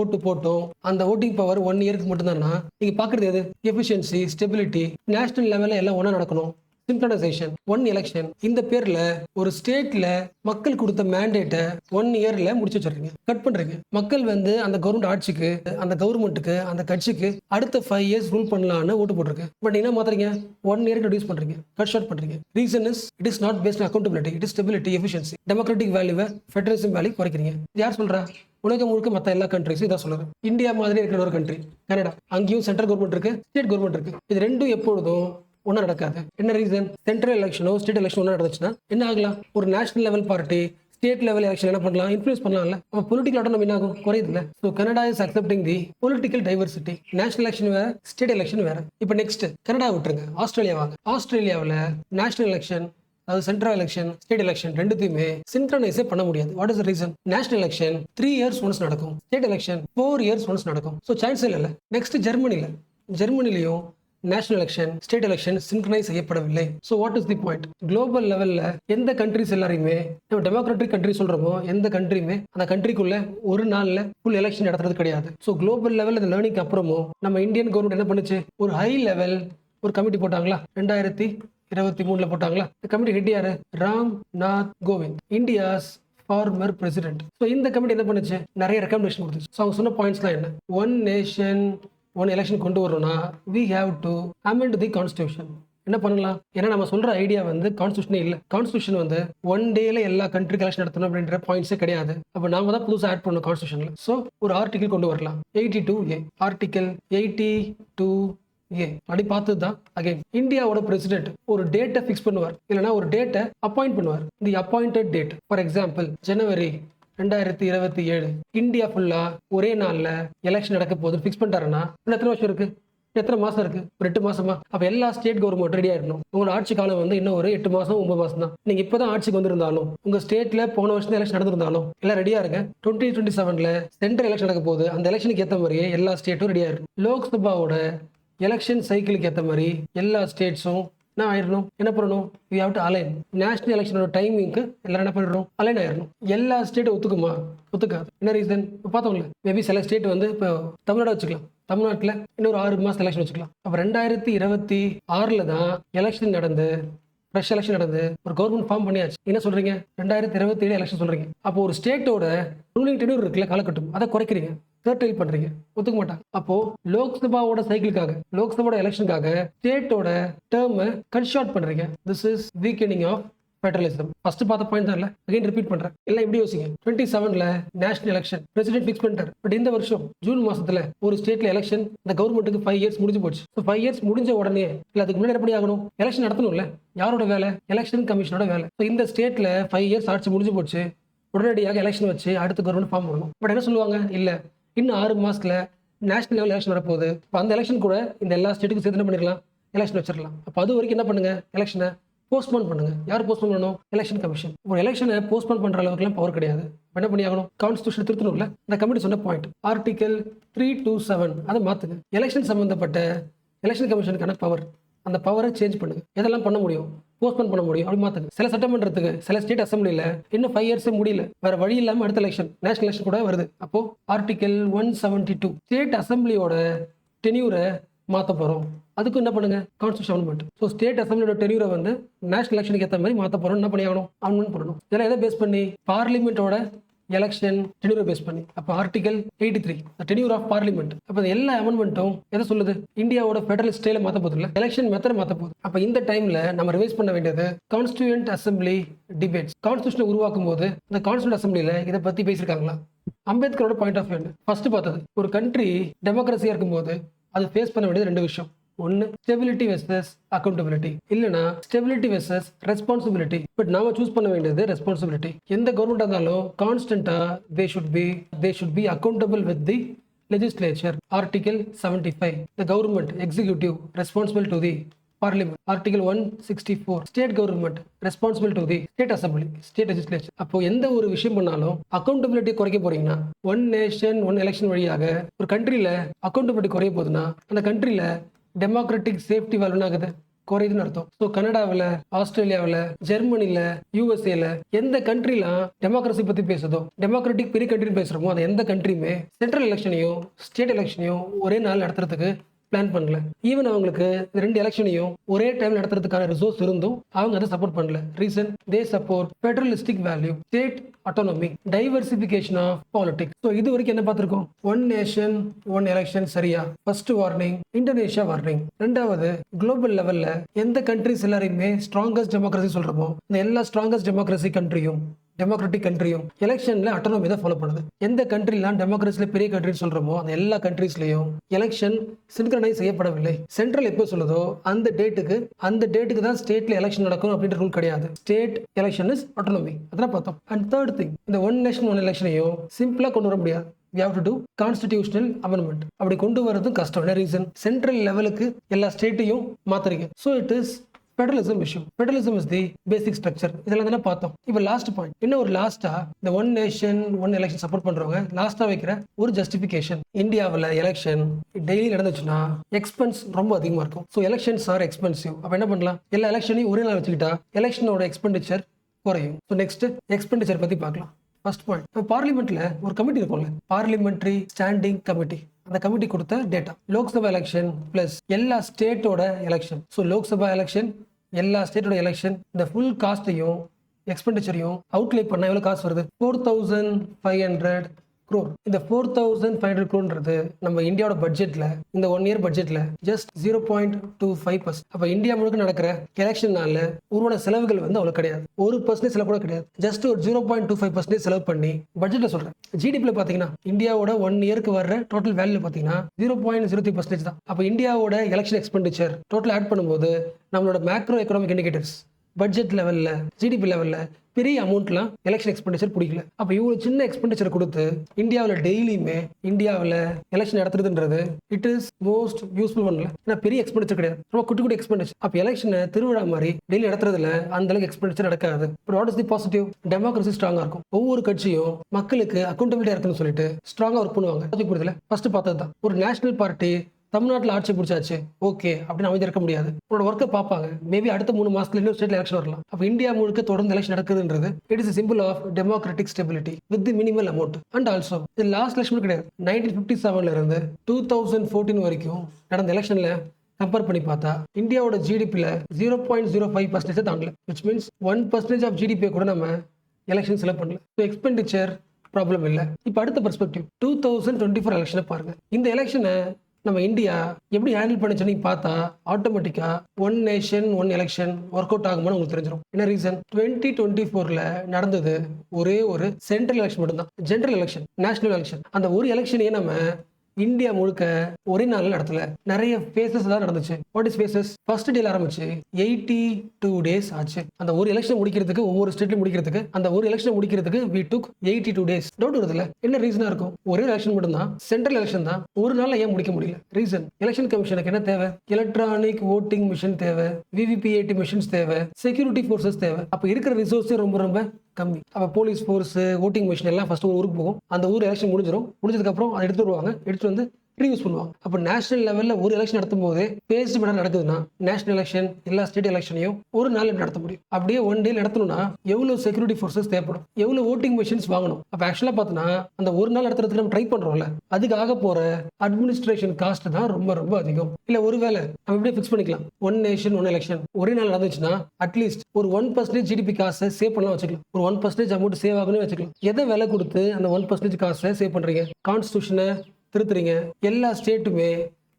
ஓட்டு போட்டோம், அந்த ஓட்டிங் பவர் 1 இயருக்கு மட்டும்தான்னா நீங்க பாக்குறது எது, எஃபிஷியன்சி, ஸ்டெபிலிட்டி. நேஷனல் லெவல்ல எல்லாம் ஒண்ணா நடக்கணும், சிங்க்ரனைசேஷன், 1 எலெக்ஷன். இந்த பேர்ல ஒரு ஸ்டேட்ல மக்கள் கொடுத்த மேண்டேட்டை 1 இயர்ல முடிச்சு வச்சிருக்கீங்க, கட் பண்றீங்க. மக்கள் வந்து அந்த கவர்மெண்ட் ஆட்சிக்கு, அந்த கவர்மெண்ட்டுக்கு, அந்த கட்சிக்கு அடுத்த 5 இயர்ஸ் ரூல் பண்ணலாம்னு ஓட்டு போட்டிருக்கு. பட் என்ன மாத்துறீங்க, 1 இயருக்கு ரெடியூஸ் பண்றீங்க, கட் ஷார்ட் பண்றீங்க. Reason is it is not based on accountability, it is stability, efficiency. Democratic வேல்யூவை ஃபெடரலிசம் வேல்யூ குறைக்கிறீங்க. யார் சொல்றா, உலகம் முழுக்க மற்ற எல்லா கண்ட்ரிஸும் இதான் சொல்லுது. இந்தியா மாதிரி இருக்கிற ஒரு கண்ட்ரி கனடா, அங்கேயும் சென்ட்ரல் கவர்மெண்ட் இருக்கு, ஸ்டேட் கவர்மெண்ட் இருக்கு. இது ரெண்டும் எப்பொழுதும் ஒன்றும் நடக்காது. என்ன ரீசன், சென்ட்ரல் எலெக்ஷனோ ஸ்டேட் எலெக்ஷன் ஒன்றா நடந்துச்சுன்னா என்ன ஆகலாம், ஒரு national level party state level election என்ன பண்ணலாம், இன்ஃப்ளூயன்ஸ் பண்ணலாம்ல. அப்போ பொலிட்டிக்கல் ஆட்டோனமி என்ன ஆகும், குறையுது இல்ல. So Canada is accepting the political diversity. National election வேற, ஸ்டேட் எலெக்ஷன் வேற. இப்போ நெக்ஸ்ட் கனடா விட்டுருங்க, ஆஸ்திரேலியா வாங்க. ஆஸ்திரேலியாவில் நேஷனல் எலெக்ஷன், அதாவது சென்ட்ரல் எலெக்ஷன், ஸ்டேட் எலெக்ஷன் ரெண்டுத்தையுமே சின்க்ரனைஸே பண்ண முடியாது. What is the reason? National election 3 years once நடக்கும், ஸ்டேட் எலெக்ஷன் 4 years ஒன்ஸ் நடக்கும். ஸோ சான்ஸ் இல்லை. நெக்ஸ்ட் ஜெர்மனிலையும் national election, state election synchronise செய்யப்படவில்லை. So what is the point? Global லெவலில் எந்த கண்ட்ரிஸ் எல்லாரையுமே நம்ம டெமோக்ராட்டிக் கண்ட்ரி சொல்றோமோ, எந்த கண்ட்ரியுமே அந்த கண்ட்ரிக்குள்ள ஒரு நாள்ல ஃபுல் எலெக்ஷன் நடத்துறது கிடையாது. ஸோ குளோபல் லெவல் இந்த லேர்னிங் அப்புறமும் நம்ம இந்தியன் கவர்மெண்ட் என்ன பண்ணுச்சு, ஒரு ஹை லெவல் ஒரு கமிட்டி போட்டாங்களா, 2023 போட்டாங்களா. இந்த கமிட்டி ஹெட் யாரு? Ram Nath Kovind, India's farmer president. So இந்த கமிட்டி என்ன பண்ணுச்சு, நிறைய ரெக்கமெண்டேஷன் கொடுத்துச்சு. ஸோ அவங்க சொன்ன பாயிண்ட்ஸ்லாம் என்ன? ஒன் நேஷன் ஒன் எலெக்ஷன் கொண்டு வரணும்னா we have to amend the constitution. என்ன பண்ணலாம்? ஏன்னா நம்ம சொல்ற ஐடியா வந்து கான்ஸ்டியூஷனே இல்லை. கான்ஸ்டியூஷன் வந்து ஒன் டேல எல்லா கண்ட்ரிக்கு எலெக்ஷன் நடத்தணும் அப்படின்ற பாயிண்ட்ஸே கிடையாது. அப்போ நாம தான் புதுசாக ஆட் பண்ணணும் கான்ஸ்டியூஷன்ல. ஸோ ஒரு ஆர்டிகல் கொண்டு வரலாம், 82A. ஆர்டிகல் 82A அப்படி பார்த்தது தான் அகைன் இந்தியாவோட பிரசிடென்ட் ஒரு டேட்டை ஃபிக்ஸ் பண்ணுவார், இல்லைன்னா ஒரு டேட்டை அப்பாயிண்ட் பண்ணுவார். The appointed date, for example January 2027 India ஃபுல்லா ஒரே நாள்ல எலெக்ஷன் நடக்க போகுது ஃபிக்ஸ் பண்ணிட்டாருன்னா எத்தனை வருஷம் இருக்கு, எத்தனை மாசம் இருக்கு? ஒரு 8 மாசமா? அப்ப எல்லா ஸ்டேட் கவர்மெண்ட் ரெடியா இருக்கணும். உங்களோட ஆட்சி காலம் வந்து இன்னும் ஒரு 8 மாசம் 9 மாசம் தான். நீங்க இப்பதான் ஆட்சிக்கு வந்திருந்தாலும், உங்க ஸ்டேட்ல போன வருஷம் எலெக்ஷன் நடந்திருந்தாலும் எல்லாம் ரெடியா இருங்க. 2027 சென்ட்ரல் எலெக்ஷன் நடக்க போகுது, அந்த எலெக்ஷனுக்கு ஏற்ற மாதிரியே எல்லா ஸ்டேட்டும் ரெடியா இருக்கு. லோக்சபாவோட எலெக்ஷன் சைக்கிளுக்கு ஏற்ற மாதிரி எல்லா ஸ்டேட்ஸும் என்ன ஆயிடணும், என்ன பண்ணணும், we have to align. National எலெக்ஷனோட டைமிங்க்கு எல்லாரும் என்ன பண்ணிடணும், அலைன் ஆயிடணும். எல்லா ஸ்டேட்டும் ஒத்துக்குமா? ஒத்துக்காது. என்ன ரீசன்? இப்போ பார்த்தோம்ல, மேபி சில ஸ்டேட் வந்து இப்போ தமிழ்நாடு வச்சுக்கலாம், தமிழ்நாட்டில் இன்னொரு 6 மாசம் எலெக்ஷன் வச்சுக்கலாம். அப்போ 2026 தான் எலெக்ஷன் நடந்து, ஃப்ரெஷ் எலெக்ஷன் நடந்து ஒரு கவர்மெண்ட் ஃபார்ம் பண்ணியாச்சு. என்ன சொல்றீங்க? 2027 எலெக்ஷன் சொல்றீங்க. அப்போ ஒரு ஸ்டேட்டோட ரூலிங் டென்யூர் இருக்குல்ல, காலகட்டம், அதை குறைக்கிறீங்க, கர்டைல் பண்றீங்க. ஒத்துக்க மாட்டாங்க. அப்போ லோக்சபாவோட சைக்கிளுக்காக, லோக்சபாவோட எலெக்ஷனுக்காக ஸ்டேட்டோட டேர்மை கட் ஷார்ட் பண்றீங்க. This is weakening of federalism. First பார்த்த பாயிண்ட் தான், அகைன் ரிப்பீட் பண்றேன். எல்லாம் எப்படி யோசிங்க. 27 நேஷனல் எலெக்ஷன் பிரசிடென்ட் ஃபிக்ஸ் பண்ணிட்டார். பட் இந்த வருஷம் ஜூன் மாசத்துல ஒரு ஸ்டேட்ல எலெக்ஷன், இந்த கவர்மெண்ட்டுக்கு 5 years முடிஞ்சு போச்சு. 5 years முடிஞ்ச உடனே இல்ல, அதுக்கு முன்னாடி எப்படி ஆகணும், எலெக்ஷன் நடத்தணும்ல. யாரோட வேலை? எலெக்ஷன் கமிஷனோட வேலை. இந்த ஸ்டேட்ல 5 years ஆட்சி முடிஞ்சு போச்சு, உடனடியாக எலெக்ஷன் வச்சு அடுத்த கவர்மெண்ட் ஃபார்ம் பண்ணணும். பட் என்ன சொல்லுவாங்க, இல்ல இன்னும் 6 மாசத்துல நேஷனல் லெவல் எலெக்ஷன் வரப்போகுது. இப்போ அந்த எலெக்ஷன் கூட இந்த எல்லா ஸ்டேட்டுக்கும் சேர்த்து என்ன பண்ணிடலாம், எலெக்ஷன் வச்சிடலாம். அப்போ அது வரைக்கும் என்ன பண்ணுங்க, எலெக்ஷனை போஸ்ட்போன் பண்ணுங்க. யார் போஸ்ட்போன் பண்ணணும்? Election commission. ஒரு எலெக்ஷனை போஸ்ட்போன் பண்ற அளவுக்குலாம் பவர் கிடையாது. என்ன பண்ணி ஆகணும், கான்ஸ்டியூஷன் திருத்தணும்ல. இந்த கமிட்டி சொன்ன பாயிண்ட் ஆர்டிகல் 327 அதை மாத்துங்க. எலெக்ஷன் சம்பந்தப்பட்ட எலெக்ஷன் கமிஷனுக்கான பவர், அந்த பவரை சேஞ்ச் பண்ணுங்க. எதெல்லாம் பண்ண முடியும், போஸ்ட்போன் பண்ண முடியும், அப்படி மாத்துங்க. சில சட்டமன்றத்துக்கு, சில ஸ்டேட் அசம்பிளில இன்னும் 5 years முடியல, வேற வழி இல்லாம அடுத்த எலெக்ஷன், நேஷனல் எலெக்ஷன் கூட வருது. அப்போ ஆர்டிகல் 172 ஸ்டேட் அசம்பிளியோட டென்யூரை மாற்ற போறோம். அதுக்கு என்ன பண்ணுங்க, கான்ஸ்டியூஷன் அமெண்ட்மெண்ட். ஸோ ஸ்டேட் அசம்பிளியோட டென்யூரை வந்து நேஷனல் எலெக்ஷனுக்கு ஏற்ற மாதிரி மாற்ற போறோம். என்ன பண்ணி ஆகணும், அமெண்ட்மெண்ட் பண்ணணும். இதெல்லாம் எதை பேஸ் பண்ணி? பார்லிமெண்டோட எலெக்ஷன் டென்யூரை பேஸ் பண்ணி. அப்போ ஆர்டிகல் 83 டென்யூர் ஆஃப் பார்லிமெண்ட். அப்போ எல்லா அமெண்ட்மெண்ட்டும் எதை சொல்லுது, இந்தியாவோட ஃபெடரல் ஸ்டைல மாற்ற போகுது இல்லை, எலெக்ஷன் மெத்தட் மாற்ற போகுது. அப்போ இந்த டைம்ல நம்ம ரிவைஸ் பண்ண வேண்டியது கான்ஸ்டியூயன்ட் அசம்பிளி டிபேட்ஸ். கான்ஸ்டியூஷனை உருவாக்கும் போது இந்த கான்ஸ்டியூண்ட் அசம்பிளில இதை பத்தி பேசியிருக்காங்களா? அம்பேத்கரோட பாயிண்ட் ஆஃப் வியூ ஃபர்ஸ்ட் பார்த்தது, ஒரு கண்ட்ரி டெமோக்ரஸியா இருக்கும்போது அது ஃபேஸ் பண்ண வேண்டியது 2 விஷயம். ஒன்னு ஸ்டெபிலிட்டி வெர்சஸ் அக்கௌண்டபிலிட்டி, இல்லைனா ஸ்டெபிலிட்டி வெர்சஸ் ரெஸ்பான்சிபிலிட்டி. பட் நாம சூஸ் பண்ண வேண்டியது ரெஸ்பான்சிபிலிட்டி. எந்த கவர்மெண்ட் இருந்தாலும் கான்ஸ்டன்டா they should be accountable with the legislature. Article 75 the government executive responsible to the Parliament. Article 164 state government responsible to the state assembly, state legislature. அப்போ எந்த ஒரு விஷயம் பண்ணாலும் அக்கௌண்டபிலிட்டி குறைக்க போறீங்கன்னா, ஒன் நேஷன் ஒன் எலெக்ஷன் வழியாக ஒரு கண்ட்ரியில அக்கௌண்டபிலிட்டி குறைய போகுதுன்னா அந்த கண்ட்ரியில டெமோக்ராட்டிக் சேஃப்டி வேல்யூ ஆகுது, குறையுதுன்னு அர்த்தம். ஸோ கனடாவில், ஆஸ்திரேலியாவில், ஜெர்மனில, யூஎஸ்ஏல எந்த கண்ட்ரிலாம் டெமோக்ரஸி பத்தி பேசுதோ, டெமோக்ராட்டிக் பெரிய கண்ட்ரின்னு பேசுறோமோ, அது எந்த கண்ட்ரியுமே சென்ட்ரல் எலெக்ஷனையும் ஸ்டேட் எலெக்ஷனையும் ஒரே நாள் நடத்துறதுக்கு பிளான் பண்ணல. ஈவன் அவங்களுக்கு 2 எலெக்ஷனையும் ஒரே டைம் நடத்துறதுக்கான ரிசோர்ஸ் இருந்தும் அவங்க அதை சப்போர்ட் பண்ணல. Reason, they support federalistic value, state autonomy, diversification of politics. So இது வரைக்கும் என்ன பார்த்திருக்கோம்? ஒன் நேஷன் ஒன் எலெக்ஷன் சரியா? First warning Indonesia warning. ரெண்டாவது, குளோபல் லெவல்ல எந்த கண்ட்ரிஸ் எல்லாரையுமே ஸ்ட்ராங்கஸ்ட் டெமோக்ரஸி சொல்றோமோ, இந்த எல்லா ஸ்ட்ராங்கஸ்ட் டெமோக்ரஸி கண்ட்ரியும் டெமோக்ராட்டிக் கண்ட்ரியும் எலெக்ஷன்ல அட்டானமி தான் ஃபாலோ பண்ணுது. எந்த கண்ட்ரிலாம் டெமோக்ரஸில பெரிய கண்ட்ரின்னு சொல்றோமோ அந்த எல்லா கண்ட்ரீஸ்லயும் எலெக்ஷன் சின்க்ரனைஸ் செய்யப்படவில்லை. சென்ட்ரல் எப்போ சொல்லுதோ அந்த டேட்டுக்கு தான் ஸ்டேட்ல எலெக்ஷன் நடக்கும் அப்படின்ற ரூல் கிடையாது. State election is autonomy. அதான் பார்த்தோம். அண்ட் தேர்ட் திங், இந்த ஒன் நேஷன் ஒன் எலெக்ஷனையும் சிம்பிளா கொண்டு வர முடியாது. We have to do constitutional amendment. அப்படி கொண்டு வரதும் கஷ்டம். என்ன ரீசன்? சென்ட்ரல் லெவலுக்கு எல்லா ஸ்டேட்டையும் மாத்துறீங்க. So it is federalism issue. Federalism is the basic structure. இதெல்லாம் தானே பார்த்தோம். இப்போ லாஸ்ட் பாயிண்ட், இன்னும் ஒரு லாஸ்டா இந்த one nation one election support பண்றவங்க லாஸ்டா வைக்கிற ஒரு ஜஸ்டிபிகேஷன், இந்தியாவில் எலெக்ஷன் டெய்லி நடந்துச்சுன்னா எக்ஸ்பென்ஸ் ரொம்ப அதிகமா இருக்கும். So elections R expensive. அப்போ என்ன பண்ணலாம்? எல்லா எலெக்ஷனையும் ஒரே நாள் வச்சுக்கிட்டா எலெக்ஷனோட எக்ஸ்பெண்டிச்சர் குறையும். ஸோ நெக்ஸ்ட் எக்ஸ்பெண்டிச்சர் பத்தி பார்க்கலாம். ஃபர்ஸ்ட் பாயிண்ட், இப்போ பார்லிமெண்ட்ல ஒரு கமிட்டி இருக்கும்ல, பார்லிமெண்ட்ரி ஸ்டாண்டிங் கமிட்டி. அந்த கமிட்டி கொடுத்த டேட்டா லோக்சபா எலெக்ஷன் பிளஸ் எல்லா ஸ்டேட்டோட எலெக்ஷன். ஸோ லோக்சபா எலெக்ஷன், எல்லா ஸ்டேட்டோட எலெக்ஷன், இந்த ஃபுல் காஸ்ட்டையும் எக்ஸ்பெண்டிச்சரையும் அவுட்லே பண்ண எவ்வளோ காசு வருது? 4500 crore. இந்த 4500 crore நம்ம இந்தியாவோட பட்ஜெட்ல, இந்த 1 year பட்ஜெட்ல ஜஸ்ட் 0.25%. அப்ப இந்தியா முழுக்க நடக்கிற எலெக்ஷனால உருவான செலவுகள் அவ்வளவு கிடையாது. 1% செலவு கூட கிடையாது. ஜஸ்ட் ஒரு 0.25% செலவு பண்ணி பட்ஜெட்ல சொல்றேன். ஜிடிபில பாத்தீங்கன்னா இந்தியாவோட 1 yearக்கு வர்ற டோட்டல் வேல்யூ பாத்தீங்கன்னா 0.03% தான். அப்ப இந்தியாவோட எலெக்ஷன் எக்ஸ்பெண்டிச்சர் டோட்டல் ஆட் பண்ணும்போது நம்மளோட மேக்ரோ எக்கனாமிக் இண்டிகேட்டர்ஸ் பட்ஜெட் லெவல்ல, ஜிடிபி லெவல்ல பெரிய அமௌண்ட்லாம் எலெக்ஷன் எக்ஸ்பெண்டிச்சர் பிடிக்கல. அப்போ இவ்வளவு சின்ன எக்ஸ்பெண்டிச்சர் கொடுத்து இந்தியாவில் டெய்லியுமே இந்தியாவில் எலெக்ஷன் நடத்துறதுன்றது இட் இஸ் மோஸ்ட் யூஸ்ஃபுல் பண்ணல. ஏன்னா பெரிய எக்ஸ்பெண்டிச்சர் கிடையாது, ரொம்ப குட்டி எக்ஸ்பெண்டிச்சர். அப்போ எலெக்ஷனை திருவிழா மாதிரி டெய்லி நடத்துறதுல அந்த அளவுக்கு எக்ஸ்பெண்டிச்சர் நடக்காது. What is the positive? Democracy ஸ்ட்ராங்கா இருக்கும். ஒவ்வொரு கட்சியும் மக்களுக்கு அக்கௌண்டபிலிட்டியா இருக்குன்னு சொல்லிட்டு ஸ்ட்ராங்கா ஒர்க் பண்ணுவாங்க. ஃபர்ஸ்ட் பார்த்தது தான் ஒரு நேஷனல் பார்ட்டி தமிழ்நாட்டில் ஆட்சி பிடிச்சாச்சு ஓகே அப்படின்னு அமைதி இருக்க முடியாது. உங்களோட ஒர்க்கை பார்ப்பாங்க. மேபி அடுத்த 3 மாசத்துல இன்னொரு ஸ்டேட்ல எலெக்ஷன் வரலாம். அப்போ இந்தியா முழுக்க தொடர்ந்து எலெக்ஷன் நடக்குதுன்றது it is simple of democratic stability with the minimal amount. And also இது லாஸ்ட் எலெக்ஷன் கிடையாது. 1957 இருந்து 2014 வரைக்கும் நடந்த எலெக்ஷன்ல கம்பேர் பண்ணி பார்த்தா இந்தியாவோட ஜிடிபியில் 0.05% தாண்டல. விச் மீன்ஸ் 1% ஆஃப் ஜிடிபி கூட நம்ம எலெக்ஷன் செலவு பண்ணல. ஸோ எக்ஸ்பெண்டிச்சர் ப்ராப்ளம் இல்லை. இப்போ அடுத்த பெர்ஸ்பெக்டிவ் 2024 எலெக்ஷனை பாருங்க. இந்த எலெக்ஷனை நம்ம இந்தியா எப்படி ஹேண்டில் பண்ணிச்சுன்னு பார்த்தா ஆட்டோமேட்டிக்கா one nation one election work out ஆகும்னு உங்களுக்கு தெரிஞ்சிடும். என்ன ரீசன்? 2024 நடந்தது ஒரே ஒரு சென்ட்ரல் எலெக்ஷன் மட்டும்தான், ஜெனரல் எலெக்ஷன், நேஷனல் எலெக்ஷன். அந்த ஒரு எலெக்ஷனையே நம்ம இந்தியா முழுக்க ஒரே நாள் நடத்தல, நிறைய ஃபேசஸ் தான் நடந்துச்சு. What is faces? ஃபர்ஸ்ட் டேல ஆரம்பிச்சு 82 days ஆச்சு. அந்த ஒரு எலெக்ஷன் முடிக்கிறதுக்கு, ஒவ்வொரு ஸ்டேட்லயும் முடிக்கிறதுக்கு, அந்த ஒரு எலெக்ஷன் முடிக்கிறதுக்கு we took 82 days. டவுட் வருதுல, என்ன ரீசனா இருக்கும்? ஒரே எலெக்ஷன் மட்டும் தான், சென்ட்ரல் எலெக்ஷன் தான், ஒரு நாள்ல ஏன் முடிக்க முடியல? ரீசன், எலெக்ஷன் கமிஷனுக்கு என்ன தேவை? எலக்ட்ரானிக் ஓட்டிங் மிஷின் தேவை, விவிபிஏடி மிஷின்ஸ் தேவை, செக்யூரிட்டி ஃபோர்ஸஸ் தேவை. அப்ப இருக்கிற ரிசோர்ஸே ரொம்ப ரொம்ப கம்மி. அப்ப போலீஸ் ஃபோர்ஸ், ஓட்டிங் மிஷின் எல்லாம் ஃபர்ஸ்ட் ஒரு ஊருக்கு போகும். அந்த ஊர் எலெக்ஷன் முடிஞ்சதுக்கு அப்புறம் அதை எடுத்து வருவாங்க, எடுத்து வந்து ரீயூஸ் பண்ணுவாங்க. அப்போ நேஷனல் லெவல்ல ஒரு எலெக்ஷன் நடத்தும் போது பேஸ்ட் மேடம் நடக்குதுன்னா நேஷனல் எலெக்ஷன் எல்லா ஸ்டேட் எலெக்ஷனையும் ஒரு நாள் நடத்த முடியும். அப்படியே ஒன் டே நடத்தணும்னா எவ்வளவு செக்யூரிட்டி ஃபோர்ஸஸ் தேவைப்படும், எவ்வளவு ஓட்டிங் மிஷின்ஸ் வாங்கணும். அப்ப ஆக்சுவலா பார்த்தோன்னா அந்த ஒரு நாள் நடத்துறதுக்கு நம்ம ட்ரை பண்றோம்ல, அதுக்கு ஆக போற அட்மினிஸ்ட்ரேஷன் காஸ்ட் தான் ரொம்ப ரொம்ப அதிகம். இல்ல ஒருவேளை நம்ம இப்படியே ஃபிக்ஸ் பண்ணிக்கலாம், ஒன் நேஷன் ஒன் எலெக்ஷன் ஒரே நாள் நடந்துச்சுன்னா அட்லீஸ்ட் ஒரு 1% ஜிடிபி காசை சேவ் பண்ணலாம் வச்சுக்கலாம். ஒரு 1% அமௌண்ட் சேவ் ஆகுன்னு வச்சுக்கலாம். எதை விலை கொடுத்து அந்த 1% காசை சேவ் பண்றீங்க? கான்ஸ்டியூஷனை திருத்துறீங்க. எல்லா ஸ்டேட்டுமே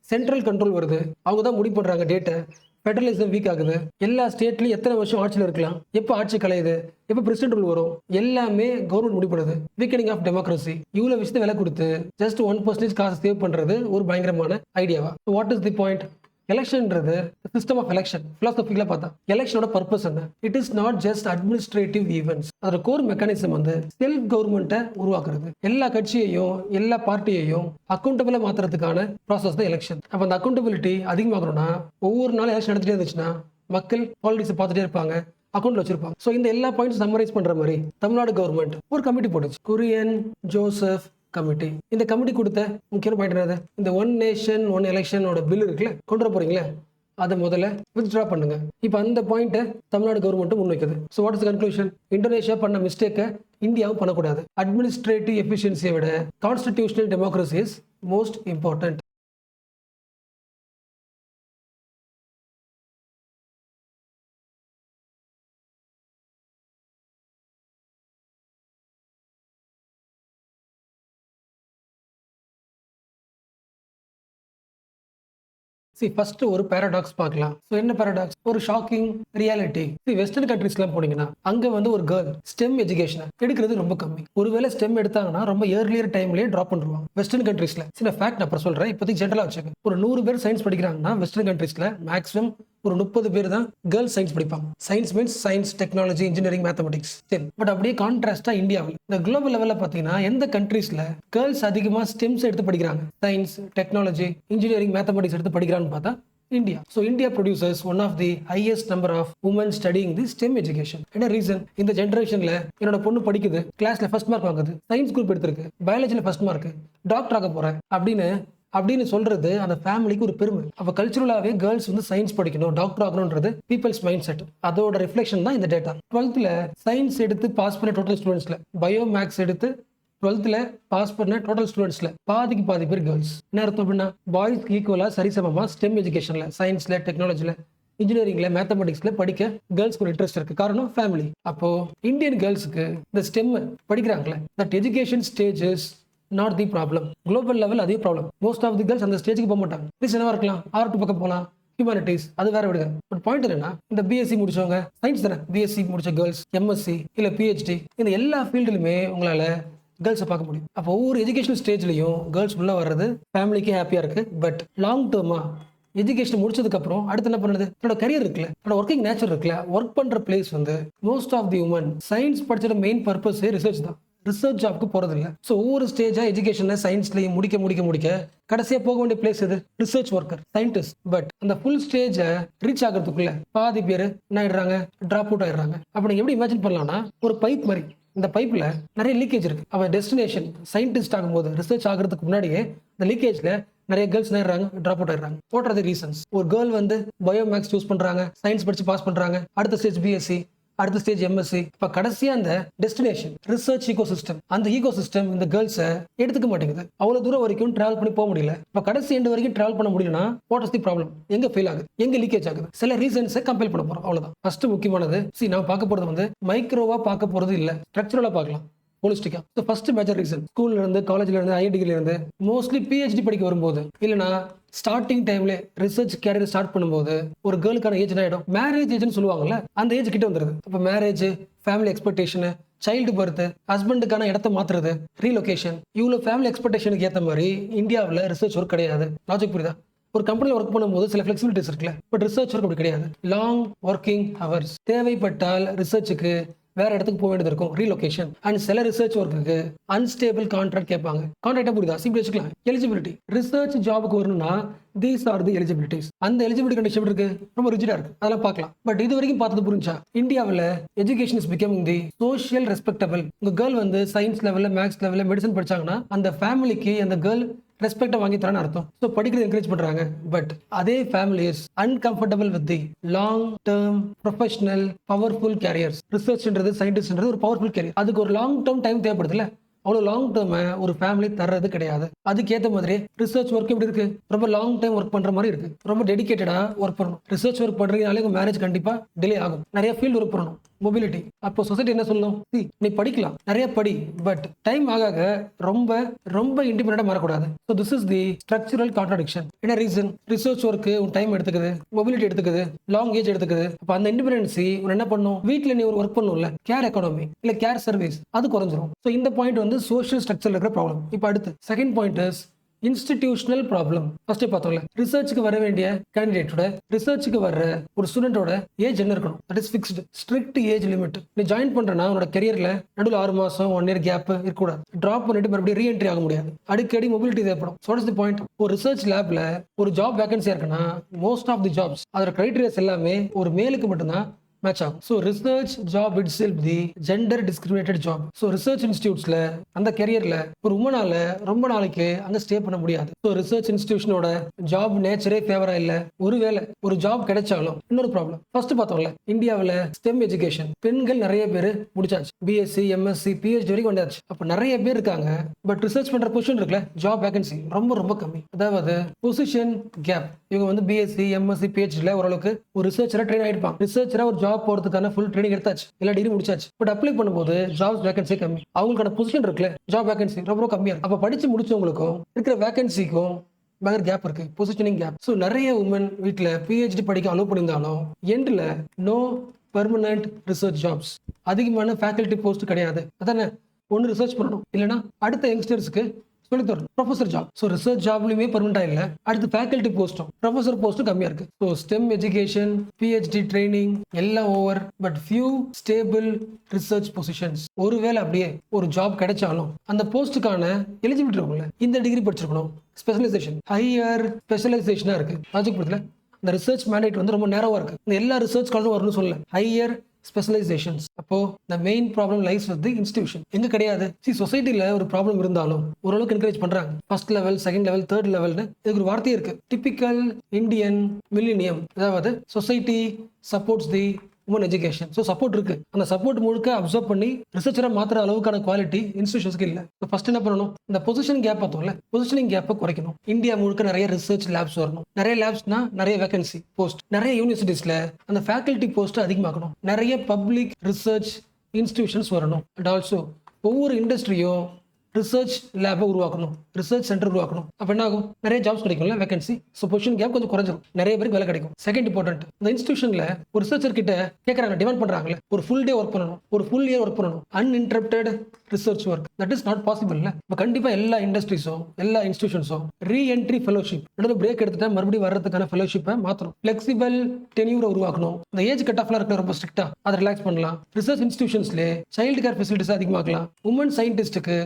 சென்ட்ரல் கண்ட்ரோல் வருது, அவங்க தான் முடிவு பண்றாங்க டேட்டை. ஃபெடரலிசம் வீக் ஆகுது. எல்லா ஸ்டேட்லயும் எத்தனை வருஷம் ஆட்சியில் இருக்கலாம், எப்போ ஆட்சி கலையுது, எப்போ பிரசிடென்ட் ரூல் வரும், எல்லாமே கவர்மெண்ட் முடிவு பண்ணுது. Weakening of democracy. இவ்வளவு விஷயத்தை விலை கொடுத்து ஜஸ்ட் 1% காசு சேவ் பண்றது ஒரு பயங்கரமான ஐடியாவா? What is the point? எலெக்ஷன்ன்றது சிஸ்டம் ஆஃப் எலெக்ஷன் பிலாசபிக்கலா பார்த்தா எலெக்ஷனோட பர்பஸ் என்ன? It is not just administrative events. அதோட கோர் மெக்கானிசம் செல்ஃப் கவர்மெண்ட்டை உருவாக்குறது. எல்லா கட்சியையும் எல்லா பார்ட்டியையும் அக்கௌண்டபிளா மாத்துறதுக்கான ப்ராசஸ் தான் எலெக்ஷன். அப்ப அந்த அக்கௌண்டபிலிட்டி அதிகமாகணும்னா ஒவ்வொரு நாளும் எலெக்ஷன் நடத்திட்டே இருந்துச்சுன்னா மக்கள் பாலிடிக்ஸ் பார்த்துட்டே இருப்பாங்க, அக்கௌண்ட்ல வச்சிருப்பாங்க. ஸோ இந்த எல்லா பாயிண்ட்ஸ் சம்மரைஸ் பண்ற மாதிரி தமிழ்நாடு கவர்மெண்ட் ஒரு கமிட்டி போட்டுச்சு, குரியன் ஜோசப் கமிட்டி. இந்த கமிட்டி கொடுத்த முக்கியமான பாயிண்ட் என்னது? இந்த ஒன் நேஷன் ஒன் எலெக்ஷனோட பில் இருக்குல்ல, கொண்டு வர போறீங்களா, அதை முதல்ல வித்ட்ரா பண்ணுங்க. இப்போ அந்த பாயிண்ட்டை தமிழ்நாடு கவர்மெண்ட் முன்வைக்குது. So what is conclusion? Indonesia பண்ண மிஸ்டேக்கை இந்தியாவும் பண்ணக்கூடாது. அட்மினிஸ்ட்ரேட்டிவ் எஃபிஷியன்சியை விட constitutional democracy is most important. First ஒரு பாராடாக்ஸ் பார்க்கலாம். ஸோ என்ன பாராடாக்ஸ்? ஒரு ஷாக்கிங் ரியாலிட்டி. வெஸ்டர்ன் கண்ட்ரீஸ்லாம் போனீங்கன்னா அங்க வந்து ஒரு கேர்ள் ஸ்டெம் எஜுகேஷன் எடுக்கிறது ரொம்ப கம்மி. ஒருவேளை ஸ்டெம் எடுத்தாங்கன்னா ரொம்ப ஏர்லியர் டைம்லயே டிராப் பண்ணுவாங்க வெஸ்டர்ன் கண்ட்ரீஸ்ல. சில ஃபேக்ட் அப்புறம் சொல்றேன், இப்போதைக்கு ஜென்ரலா வச்சுக்கோங்க. ஒரு 100 பேர் சயின்ஸ் படிக்கிறாங்கன்னா வெஸ்டர்ன் கண்ட்ரீஸ்ல மேக்ஸிமம் ஒரு 30 பேர் தான் கேர்ள்ஸ் சயின்ஸ் படிப்பாங்க. Science means science, technology, engineering, mathematics. சரி, பட் அப்படியே கான்ட்ராஸ்டா இந்தியாவில் இந்த குளோபல் லெவல்ல பாத்தீங்கன்னா எந்த கண்ட்ரீஸ்ல கேர்ள்ஸ் அதிகமா ஸ்டெம்ஸ் எடுத்து படிக்கிறாங்க, சயின்ஸ், டெக்னாலஜி, இன்ஜினியரிங், மேத்தமெட்டிக்ஸ் எடுத்து படிக்கிறான்னு பார்த்தா India. So India produces one of the highest number of women studying the STEM education. என்ன ரீசன்? இந்த ஜெனரேஷன்ல என்னோட பொண்ணு படிக்குது, கிளாஸ்ல ஃபர்ஸ்ட் மார்க் வாங்குது, சயின்ஸ் குரூப் எடுத்திருக்கு, பயாலஜில ஃபர்ஸ்ட் மார்க், டாக்டர் ஆக போறேன் அப்படின்னு சொல்றது அந்த ஃபேமிலிக்கு ஒரு பெருமை. அப்ப கல்ச்சுரலாவே கேர்ள்ஸ் வந்து சயின்ஸ் படிக்கணும், டாக்டர் ஆகணும்ன்றது பீப்பிள்ஸ் மைண்ட் செட். அதோட ரிஃப்ளெக்ஷன் தான் இந்த டேட்டா. 12th சயின்ஸ் எடுத்து பாஸ் பண்ண டோட்டல் ஸ்டூடெண்ட்ஸ்ல பயோ மேக்ஸ் எடுத்து 12th பாஸ் பண்ண டோட்டல் ஸ்டூடெண்ட்ஸ்ல பாதிக்கு பாதி பேர் கேர்ள்ஸ். என்ன அர்த்தம் அப்படின்னா பாய்ஸ்க்கு ஈக்குவலா சரிசமமா ஸ்டெம் எஜுகேஷன்ல, சயின்ஸ்ல, டெக்னாலஜில, இன்ஜினியரிங்ல, மேத்தமெட்டிக்ஸ்ல படிக்க கேர்ள்ஸ்க்கு ஒரு இன்ட்ரெஸ்ட் இருக்கு. காரணம் ஃபேமிலி. அப்போ இந்தியன் கேர்ள்ஸுக்கு இந்த ஸ்டெம் படிக்கிறாங்களே, that education stage is not the problem. Global level அதே problem. Most of the girls அந்த ஸ்டேஜுக்கு போக மாட்டாங்க. என்னவா இருக்கலாம், ஆர்ட் பக்கம் போகலாம், ஹியூமானிட்டிஸ், அது வேற விடுங்க. பட் பாயிண்ட் என்னன்னா இந்த பிஎஸ்சி முடிச்சவங்க, சயின்ஸ் தானே, பிஎஸ்சி முடிச்ச கேர்ள்ஸ், எம்எஸ்சி இல்ல பிஹெச்டி, இந்த எல்லா ஃபீல்டுலுமே உங்களால கேர்ள்ஸை பார்க்க முடியும். அப்போ ஒவ்வொரு எஜுகேஷன் ஸ்டேஜ்லையும் கேர்ள்ஸ் உள்ள வர்றது ஃபேமிலிக்கே ஹாப்பியா இருக்கு. பட் லாங் டேர்மா எஜுகேஷன் முடிச்சதுக்கு அப்புறம் அடுத்து என்ன பண்ணுது, என்னோட கரியர் இருக்குல்ல, என்னோட ஒர்க்கிங் நேச்சர் இருக்குல்ல, ஒர்க் பண்ற பிளேஸ் வந்து most of the women science படிச்சோட மெயின் பர்பஸ் ரிசர்ச் தான். ரிசர்ச் ஜாப்க்கு போறது இல்லை. ஸோ ஒவ்வொரு ஸ்டேஜா எஜுகேஷன்ல சயின்ஸ்லயும் முடிக்க கடைசியா போக வேண்டிய பிளேஸ் இது ரிசர்ச் ஒர்க்கர், சயின்டிஸ்ட். பட் அந்த ஃபுல் ஸ்டேஜை ரீச் ஆகிறதுக்குள்ள பாதி பேர் என்ன ஆயிடுறாங்க, டிராப் அவுட் ஆயிடுறாங்க. அப்ப நீங்க எப்படி இமேஜின் பண்ணலாம்னா ஒரு பைப் மாதிரி, இந்த பைப்ல நிறைய லீக்கேஜ் இருக்கு. அவன் டெஸ்டினேஷன் சயின்டிஸ்ட் ஆகும்போது ரிசர்ச் ஆகிறதுக்கு முன்னாடியே இந்த லீக்கேஜ்ல நிறைய கேர்ள்ஸ் நேர்றாங்க, டிராப் அவுட் ஆயிடுறாங்க. What are the reasons? ஒரு கேர்ள் வந்து பயோ மேக்ஸ் சூஸ் பண்றாங்க, சயின்ஸ் படிச்சு பாஸ் பண்றாங்க, அடுத்த ஸ்டேஜ் பிஎஸ்சி, அடுத்த ஸ்டேஜ் எம்எஸ்சி. இப்ப கடைசியா அந்த டெஸ்டினேஷன் ரிசர்ச் ஈகோ சிஸ்டம், அந்த ஈகோ சிஸ்டம் இந்த கேர்ள்ஸை எடுத்துக்க மாட்டேங்குது. அவ்வளவு தூரம் வரைக்கும் டிராவல் பண்ணி போக முடியல. இப்ப கடைசி எண்டு வரைக்கும் டிராவல் பண்ண முடியும்னா வாட் இஸ் தி ப்ராப்ளம்? எங்க ஃபெயில் ஆகுது, எங்க லீக்கேஜ் ஆகுது? சில ரீசன்ஸை கம்பேர் பண்ண போறோம், அவ்வளவுதான். ஃபர்ஸ்ட் முக்கியமானது, நான் பார்க்க போறது வந்து மைக்ரோவா பார்க்க போறது இல்ல, ஸ்ட்ரக்சரலா பார்க்கலாம், ஹோலிஸ்டிக்கா. ஸோ ஃபர்ஸ்ட் மேஜர் ரீசன், ஸ்கூல்ல இருந்து, காலேஜ்ல இருந்து, ஐஐ டிகிரில இருந்து, மோஸ்ட்லி பிஹெச்டி படிக்க வரும்போது, இல்லைனா ஸ்டார்டிங் டைம்ல ரிசர்ச் கேரியர் ஸ்டார்ட் பண்ணும்போது ஒரு கேர்ளுக்கான ஏஜ் ஆயிடும், மேரேஜ் ஏஜ்னு சொல்லுவாங்கல்ல, அந்த ஏஜ் கிட்ட வந்துருது. அப்ப marriage, family expectation, child birth, ஹஸ்பண்டுக்கான இடத்த மாத்துறது, ரீலொகேஷன், இவ்வளவு ஃபேமிலி எக்ஸ்பெக்டேஷனுக்கு ஏற்ற மாதிரி இந்தியாவில் ரிசர்ச் ஒர்க் கிடையாது. லாஜிக் புரியுதா? ஒரு கம்பெனியில் ஒர்க் பண்ணும்போது சில ஃபிளெக்சிபிலிட்டிஸ் இருக்குல்ல, பட் ரிசர்ச் ஒர்க் அப்படி கிடையாது. லாங் ஒர்க்கிங் ஹவர்ஸ், தேவைப்பட்டால் ரிசர்ச்சுக்கு வேற இடத்துக்கு போக வேண்டியது இருக்கும், ரீலொகேஷன். அண்ட் சில ரிசர்ச் ஒர்க்குக்கு அன்ஸ்டேபிள் கான்ட்ராக்ட் கேட்பாங்க. கான்ட்ராக்டா புரியுதா? சிம்பிள் வச்சுக்கலாம். எலிஜிபிலிட்டி, ரிசர்ச் ஜாபுக்கு வரணும்னா தீஸ் ஆர் தி எலிஜிபிலிட்டிஸ். அந்த எலிஜிபிலிட்டி கண்டிஷன் இருக்கு, ரொம்ப ரிஜிடா இருக்கு, அதெல்லாம் பார்க்கலாம். பட் இது வரைக்கும் பார்த்தது புரிஞ்சா? இந்தியாவில் education is becoming the social respectable. உங்க கேர்ள் வந்து சயின்ஸ் லெவல்ல, மேக்ஸ் லெவல்ல, மெடிசன் படிச்சாங்கன்னா அந்த ஃபேமிலிக்கு அந்த கேர்ள் ரெஸ்பெக்டா வாங்கி தரான்னு அர்த்தம். ஸோ படிக்கிறது என்கரேஜ் பண்றாங்க. பட் அதே families uncomfortable with the long term professional powerful careers. ரிசர்ச்ன்றது, சயின்டிஸ்ட்ன்றது ஒரு பவர்ஃபுல் கேரியர். அதுக்கு ஒரு லாங் டேர்ம் டைம் தேவைப்படுதுல்ல, அவ்வளவு லாங் டேர்ம் ஒரு ஃபேமிலி தர்றது கிடையாது. அதுக்கேற்ற மாதிரி ரிசர்ச் ஒர்க் எப்படி இருக்கு, ரொம்ப லாங் டைம் ஒர்க் பண்ற மாதிரி இருக்கு, ரொம்ப டெடிகேட்டடா ஒர்க் பண்ணணும். ரிசர்ச் ஒர்க் பண்றதுனாலே உங்க மேரேஜ் கண்டிப்பா டிலே ஆகும். நிறைய ஃபீல்டு ஒர்க் பண்ணணும், மொபிலிட்டி. அப்போ சொசைட்டி என்ன சொல்லணும், நீ படிக்கலாம், நிறைய படி, பட் டைம் ஆக ரொம்ப ரொம்ப இண்டிபெண்டா மாறக்கூடாது. So this is the structural contradiction. என்ன ரீசன்? ரிசர்ச் ஒர்க்கு உன் டைம் எடுத்துக்குது, மொபிலிட்டி எடுத்துக்குது, லாங் ஏஜ் எடுத்துக்குது. அப்போ அந்த இண்டிபெண்டன்சி என்ன பண்ணும், வீட்டில் நீ ஒரு ஒர்க் பண்ணும்ல, கேர் எக்கானமி இல்ல கேர் சர்வீஸ், அது குறைஞ்சிரும். ஸோ இந்த பாயிண்ட் வந்து சோஷியல் ஸ்ட்ரக்சர்ல இருக்கிற ப்ராப்ளம். இப்போ அடுத்து second point is institutional problem. First பார்த்தோம்ல, ரிசர்ச்சுக்கு வர வேண்டிய கேண்டிடேட்டோட, ரிசர்ச்சுக்கு வர்ற ஒரு ஸ்டூடெண்டோட ஏஜ் என்ன இருக்கணும், that is fixed, strict age limit. நீ ஜாயின் பண்றனா உன்னோட கெரியர்ல நடுவில் 6 மாசம் 1 இயர் கேப் இருக்கக்கூடாது. டிராப் பண்ணிட்டு மறுபடியும் ரீஎன்ட்ரி ஆக முடியாது. அடிக்கடி மொபிலிட்டி தேவைப்படும். So what is the point? ஒரு ரிசர்ச் லேப்ல ஒரு ஜாப் வேகன்சியா இருக்குன்னா மோஸ்ட் ஆஃப் தி ஜாப்ஸ் அதோட கிரைட்டீரியாஸ் எல்லாமே ஒரு மேலுக்கு மட்டும்தான் மேட்ச் ஆகும். So research job itself the gender discriminated job. So research இன்ஸ்டியூட்ஸ்ல அந்த கெரியர்ல ஒரு உமனால ரொம்ப நாளைக்கு அங்க ஸ்டே பண்ண முடியாது. ஸோ ரிசர்ச் இன்ஸ்டியூஷனோட ஜாப் நேச்சரே ஃபேவரா இல்ல. ஒருவேளை ஒரு ஜாப் கிடைச்சாலும் இன்னொரு ப்ராப்ளம். ஃபர்ஸ்ட் பார்த்தோம்ல, இந்தியாவில் ஸ்டெம் எஜுகேஷன் பெண்கள் நிறைய பேர் முடிச்சாச்சு, பிஎஸ்சி, எம்எஸ்சி, பிஹெச்டி வரைக்கும் வந்தாச்சு. அப்ப நிறைய பேர் இருக்காங்க, பட் ரிசர்ச் பண்ற பொசிஷன் இருக்குல்ல, ஜாப் வேகன்சி ரொம்ப ரொம்ப கம்மி. அதாவது பொசிஷன் கேப். இவங்க வந்து பிஎஸ்சி, எம்எஸ்சி, பிஹெச்டில ஓரளவுக்கு ஒரு ரிசர்ச்சரா ட்ரெயின் ஆயிருப்பாங்க. ரிசர்ச்சரா ஒரு ஜாப் போறதுக்கான ஃபுல் ட்ரைனிங் எடுத்தாச்சு, எல்லா டிகிரி முடிச்சாச்சு. பட் அப்ளை பண்ணும்போது ஜாப் வேகன்சி கம்மி. அவங்களுக்கான பொசிஷன் இருக்குல்ல, ஜாப் வேகன்சி ரொம்ப கம்மியா இருக்கு. அப்ப படிச்சு முடிச்சவங்களுக்கும் இருக்கிற வேகன்சிக்கும் பயங்கர கேப் இருக்கு, பொசிஷனிங் கேப். ஸோ நிறைய உமன் வீட்டில் பிஹெச்டி படிக்க அலோவ் பண்ணியிருந்தாலும் எண்டில் நோ பெர்மனன்ட் ரிசர்ச் ஜாப்ஸ், அதிகமான ஃபேக்கல்டி போஸ்ட் கிடையாது. அதானே, ஒன்று ரிசர்ச் பண்ணணும், இல்லைன்னா அடுத்த யங்ஸ்டர்ஸ்க்கு சொல்லி தரணும். ப்ரொஃபஸர் ஜாப், ஸோ ரிசர்ச் ஜாப்லையுமே பெர்மனண்டா இல்லை, அடுத்து ஃபேக்கல்டி போஸ்ட்டும் ப்ரொஃபஸர் போஸ்ட்டும் கம்மியா இருக்கு. So STEM education, PhD training எல்லாம் over, but few stable research positions. ஒருவேளை அப்படியே ஒரு ஜாப் கிடைச்சாலும் அந்த போஸ்ட்டுக்கான எலிஜிபிலிட்டி இருக்கும்ல, இந்த டிகிரி படிச்சிருக்கணும், ஸ்பெஷலைசேஷன் ஹையர் ஸ்பெஷலைசேஷனா இருக்கு. லாஜிக் படத்தில் இந்த ரிசர்ச் மேண்டேட் வந்து ரொம்ப நேரவா இருக்கு. இந்த எல்லா ரிசர்ச் காலும் வரணும்னு சொல்லல, ஹையர் ஸ்பெஷலைசேஷன்ஸ். அப்போ the main problem lies with the institution. எங்க கிடையாது. சொசைட்டில ஒரு ப்ராப்ளம் இருந்தாலும் ஓரளவுக்கு என்கரேஜ் பண்றாங்க. First level, second level, third லெவல்னு இதுக்கு ஒரு வார்த்தையே இருக்கு, டிபிக்கல் இந்தியன் மில்லினியம். அதாவது society supports the women education. So support இருக்கு, அந்த சப்போர்ட் முழுக்க அப்சர்வ் பண்ணி ரிசர்ச்சரா மாத்திர அளவுக்கான குவாலிட்டி இன்ஸ்டியூஷன்ஸ்க்கு இல்லை. ஃபர்ஸ்ட் என்ன பண்ணணும், இந்த பொசிஷன் கேப் பார்த்தோம்ல, பொசிஷனிங் கேப்பை குறைக்கணும். இந்தியா முழுக்க நிறைய ரிசர்ச் லேப்ஸ் வரணும். நிறைய லேப்ஸ்னா நிறைய வேகன்சி போஸ்ட், நிறைய யூனிவர்சிட்டிஸ்ல அந்த ஃபேக்கல்டி போஸ்ட் அதிகமாக்கணும். நிறைய பப்ளிக் ரிசர்ச் இன்ஸ்டிடியூஷன்ஸ் வரணும். அண்ட் ஆல்சோ ஒவ்வொரு இண்டஸ்ட்ரியும் ரிசர்ச் லேபை உருவாக்கணும், ரிசர்ச் சென்டர் உருவாக்கணும். அப்போ என்ன ஆகும், நிறைய ஜாப்ஸ் கிடைக்கும்ல, வேகன்சி. ஸோ பொசிஷன் கேப் கொஞ்சம் குறைஞ்சிரும், நிறைய பேருக்கு வேலை கிடைக்கும். செகண்ட் இம்பார்ட்டன்ட், இந்த இன்ஸ்டியூஷன்ல ஒரு ரிசர்ச்சர் கிட்ட கேட்கறாங்க, டிமாண்ட் பண்றாங்களே, ஒரு ஃபுல் டே ஒர்க் பண்ணணும், ஒரு ஃபுல் இயர் ஒர்க் பண்ணணும், uninterrupted research work. That is not possible. இப்போ கண்டிப்பா எல்லா இண்டஸ்ட்ரீஸும் எல்லா இன்ஸ்டியூஷன்ஸும் ரீஎன்ட்ரி ஃபெலோஷிப், நடுவில் பிரேக் எடுத்துட்டா மறுபடியும் வர்றதுக்கான ஃபெலோஷிப்பை மாற்றணும். ஃபிளெக்சிபிள் டென்யூரை உருவாக்கணும். இந்த ஏஜ் கட் ஆஃப்லாம் இருக்க ரொம்ப ஸ்ட்ரிக்டா அதை ரிலாக்ஸ் பண்ணலாம். ரிசர்ச் இன்ஸ்டியூஷன்ஸ்ல சைல்டு கேர் ஃபெசிலிட்டிஸ் அதிகமாக்கலாம். உமன் சயின்டிஸ்டுக்கு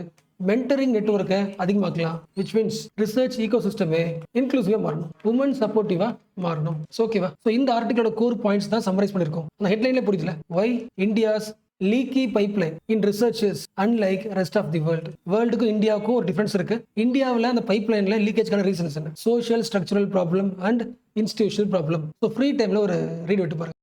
மென்டரிங் நெட்வொர்க்கை அதிகமாக்கலாம். விச் மீன்ஸ் ரிசர்ச் ஈகோ சிஸ்டமே இன்க்ளூசிவா மாறணும், உமன் சப்போர்ட்டிவா மாறணும். ஓகேவா? ஸோ இந்த ஆர்டிகளோட கோர் பாயிண்ட்ஸ் தான் சம்மரைஸ் பண்ணிருக்கோம். அந்த ஹெட்லைன்ல புரியுதுல, why India's leaky pipeline in research is unlike rest of the world. வேர்ல்டுக்கும் இந்தியாவுக்கும் ஒரு டிஃபரன்ஸ் இருக்கு. இந்தியாவில் அந்த பைப்லைன்ல லீக்கேஜ்க்கான ரீசன்ஸ் என்ன, social structural problem and institutional problem. So free டைம்ல ஒரு ரீட் விட்டு பாருங்க.